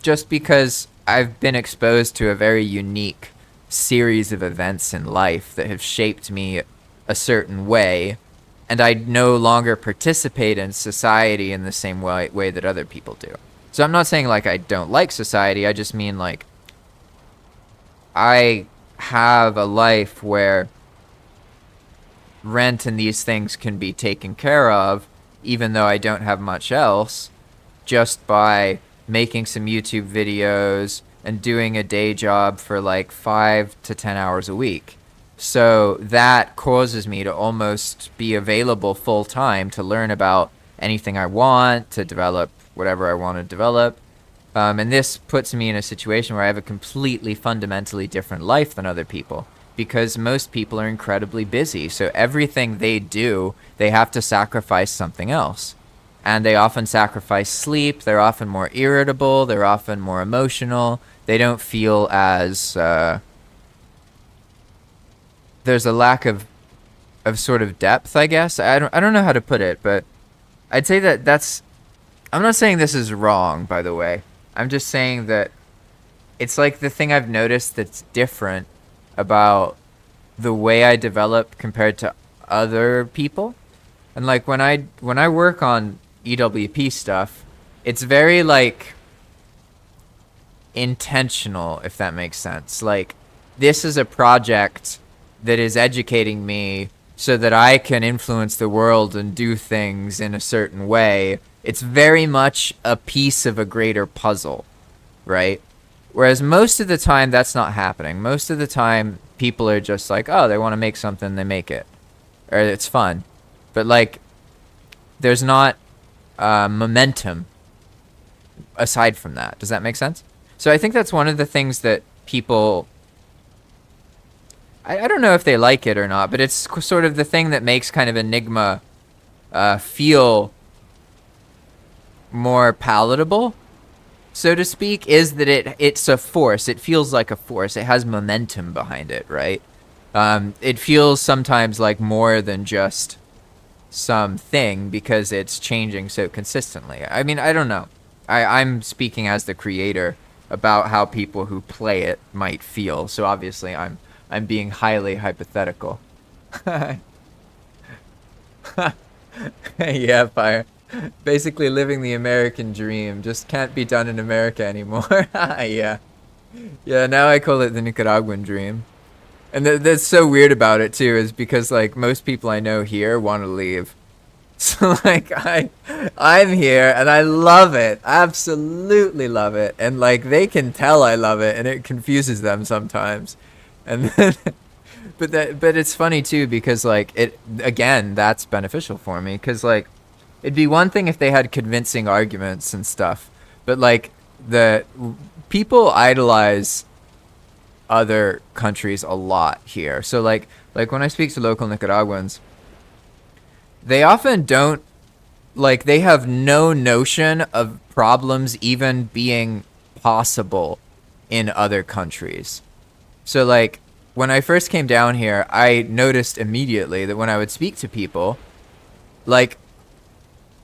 just because I've been exposed to a very unique series of events in life that have shaped me a certain way, and I no longer participate in society in the same way that other people do. So I'm not saying like I don't like society, I just mean like I have a life where rent and these things can be taken care of, even though I don't have much else, just by making some YouTube videos and doing a day job for like 5 to 10 hours a week. So that causes me to almost be available full time to learn about anything I want, to develop whatever I want to develop. And this puts me in a situation where I have a completely fundamentally different life than other people, because most people are incredibly busy. So everything they do, they have to sacrifice something else. And they often sacrifice sleep. They're often more irritable. They're often more emotional. They don't feel as... there's a lack of sort of depth, I guess. I don't know how to put it, but I'd say that's... I'm not saying this is wrong, by the way. I'm just saying that it's like the thing I've noticed that's different about the way I develop compared to other people. And like when I work on EWP stuff, it's very like intentional, if that makes sense. Like, this is a project that is educating me so that I can influence the world and do things in a certain way. It's very much a piece of a greater puzzle, right? Whereas most of the time, that's not happening. Most of the time, people are just like, oh, they want to make something, they make it. Or it's fun. But, like, there's not momentum aside from that. Does that make sense? So I think that's one of the things that people... I don't know if they like it or not, but it's sort of the thing that makes kind of Enigma feel more palatable, so to speak, is that it's a force. It feels like a force. It has momentum behind it, right? It feels sometimes like more than just something because it's changing so consistently. I mean, I don't know. I'm speaking as the creator about how people who play it might feel. So obviously I'm being highly hypothetical. Yeah, fire. Basically living the American dream. Just can't be done in America anymore. Yeah. Yeah, now I call it the Nicaraguan dream. And that's so weird about it too, is because like most people I know here want to leave. So like I'm here and I love it. Absolutely love it. And like they can tell I love it and it confuses them sometimes. And then but it's funny too because like it again that's beneficial for me cuz like it'd be one thing if they had convincing arguments and stuff. But like the people idolize other countries a lot here. So like when I speak to local Nicaraguans, they often don't, like, they have no notion of problems even being possible in other countries. So, like, when I first came down here, I noticed immediately that when I would speak to people, like,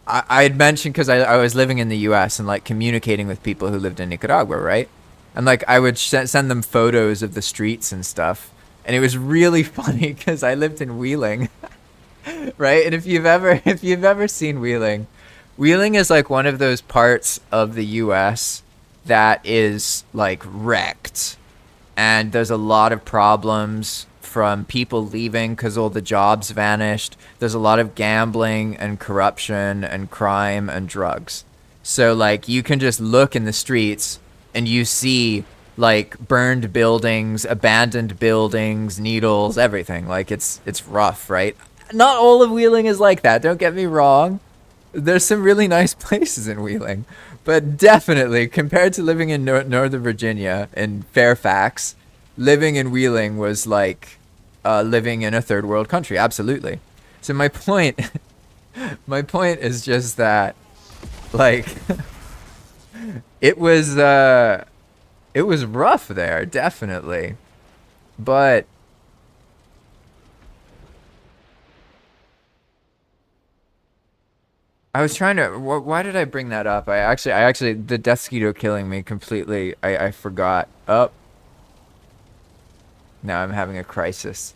I had mentioned, because I was living in the US and, like, communicating with people who lived in Nicaragua, right? And, like, I would send them photos of the streets and stuff. And it was really funny because I lived in Wheeling. Right? And if you've ever seen Wheeling, Wheeling is like one of those parts of the US that is like wrecked. And there's a lot of problems from people leaving because all the jobs vanished. There's a lot of gambling and corruption and crime and drugs. So like you can just look in the streets and you see like burned buildings, abandoned buildings, needles, everything. Like it's rough, right? Not all of Wheeling is like that, don't get me wrong. There's some really nice places in Wheeling. But definitely, compared to living in Northern Virginia, in Fairfax, living in Wheeling was like living in a third world country, absolutely. So my point is just that, like, it was rough there, definitely. But I was trying to. Why did I bring that up? I actually, the Deathsquito killing me completely. I forgot. Oh, now I'm having a crisis.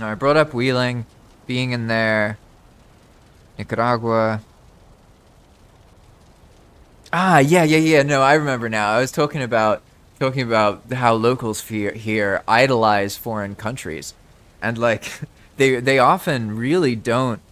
No, I brought up Wheeling, being in there, Nicaragua. Ah, yeah. No, I remember now. I was talking about how locals here idolize foreign countries, and like they often really don't.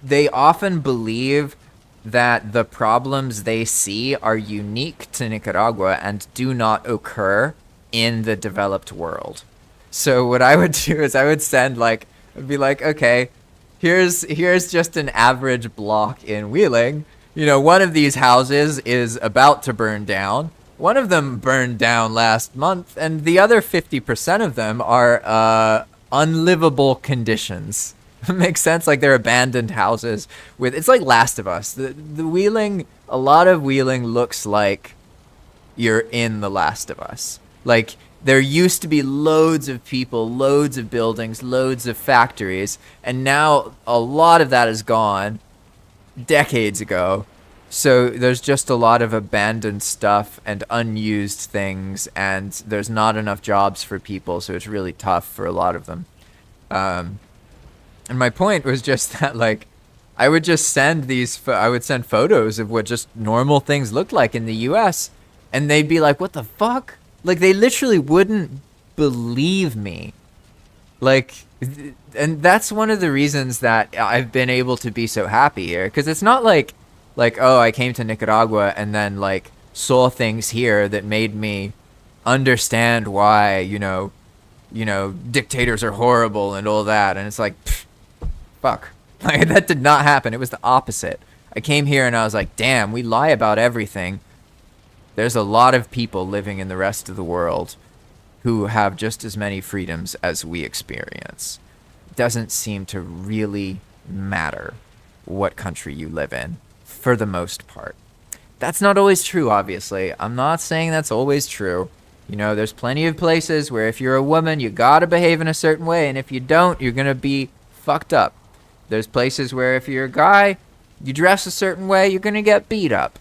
They often believe that the problems they see are unique to Nicaragua and do not occur in the developed world. So what I would do is I would send like, I'd be like, okay, here's just an average block in Wheeling. You know, one of these houses is about to burn down. One of them burned down last month, and the other 50% of them are unlivable conditions. Makes sense. Like they're abandoned houses with, it's like Last of Us. The Wheeling, a lot of Wheeling looks like you're in The Last of Us. Like there used to be loads of people, loads of buildings, loads of factories, and now a lot of that is gone decades ago. So there's just a lot of abandoned stuff and unused things, and there's not enough jobs for people, so it's really tough for a lot of them. And my point was just that, like, I would just send I would send photos of what just normal things looked like in the US, and they'd be like, what the fuck? Like, they literally wouldn't believe me. Like, and that's one of the reasons that I've been able to be so happy here. Because it's not like, oh, I came to Nicaragua and then, like, saw things here that made me understand why, dictators are horrible and all that. And it's like, pfft, fuck. Like, that did not happen. It was the opposite. I came here and I was like, damn, we lie about everything. There's a lot of people living in the rest of the world who have just as many freedoms as we experience. It doesn't seem to really matter what country you live in, for the most part. That's not always true, obviously. I'm not saying that's always true. There's plenty of places where if you're a woman, you gotta behave in a certain way, and if you don't, you're gonna be fucked up. There's places where if you're a guy, you dress a certain way, you're gonna get beat up.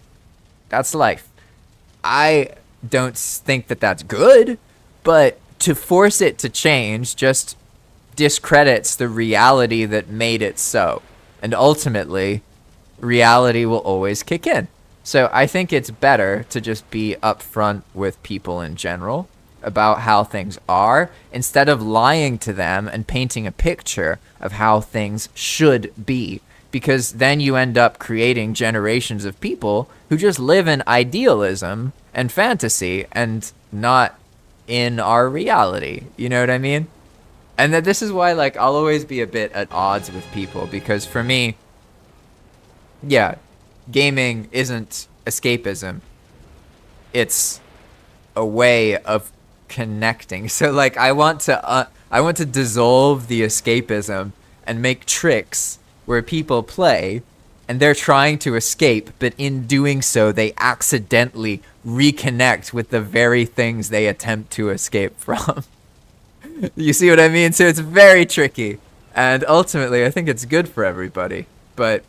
That's life. I don't think that that's good, but to force it to change just discredits the reality that made it so. And ultimately, reality will always kick in. So I think it's better to just be upfront with people in general about how things are, instead of lying to them and painting a picture of how things should be. Because then you end up creating generations of people who just live in idealism and fantasy and not in our reality. You know what I mean? And that this is why, like, I'll always be a bit at odds with people, because for me, yeah, gaming isn't escapism. It's a way of connecting. So, like, I want to dissolve the escapism and make tricks where people play and they're trying to escape, but in doing so, they accidentally reconnect with the very things they attempt to escape from. You see what I mean? So it's very tricky. And ultimately, I think it's good for everybody. But,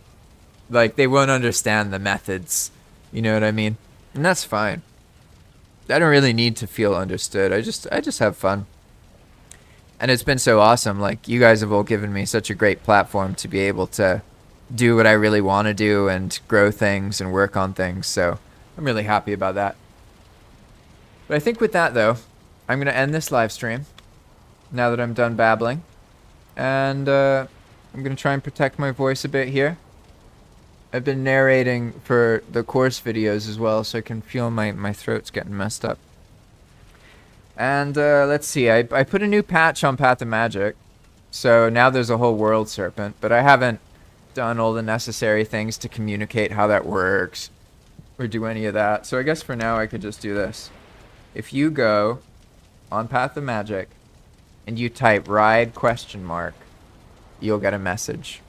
like, they won't understand the methods. You know what I mean? And that's fine. I don't really need to feel understood. I just have fun. And it's been so awesome. Like, you guys have all given me such a great platform to be able to do what I really want to do and grow things and work on things. So I'm really happy about that. But I think with that, though, I'm going to end this live stream now that I'm done babbling. And I'm going to try and protect my voice a bit here. I've been narrating for the course videos as well, so I can feel my throat's getting messed up. And let's see, I put a new patch on Path of Magic, so now there's a whole world serpent, but I haven't done all the necessary things to communicate how that works or do any of that. So I guess for now I could just do this. If you go on Path of Magic and you type ride ? You'll get a message.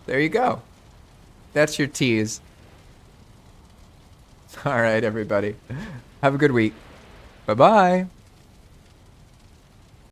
There you go. That's your tease. All right, everybody. Have a good week. Bye-bye.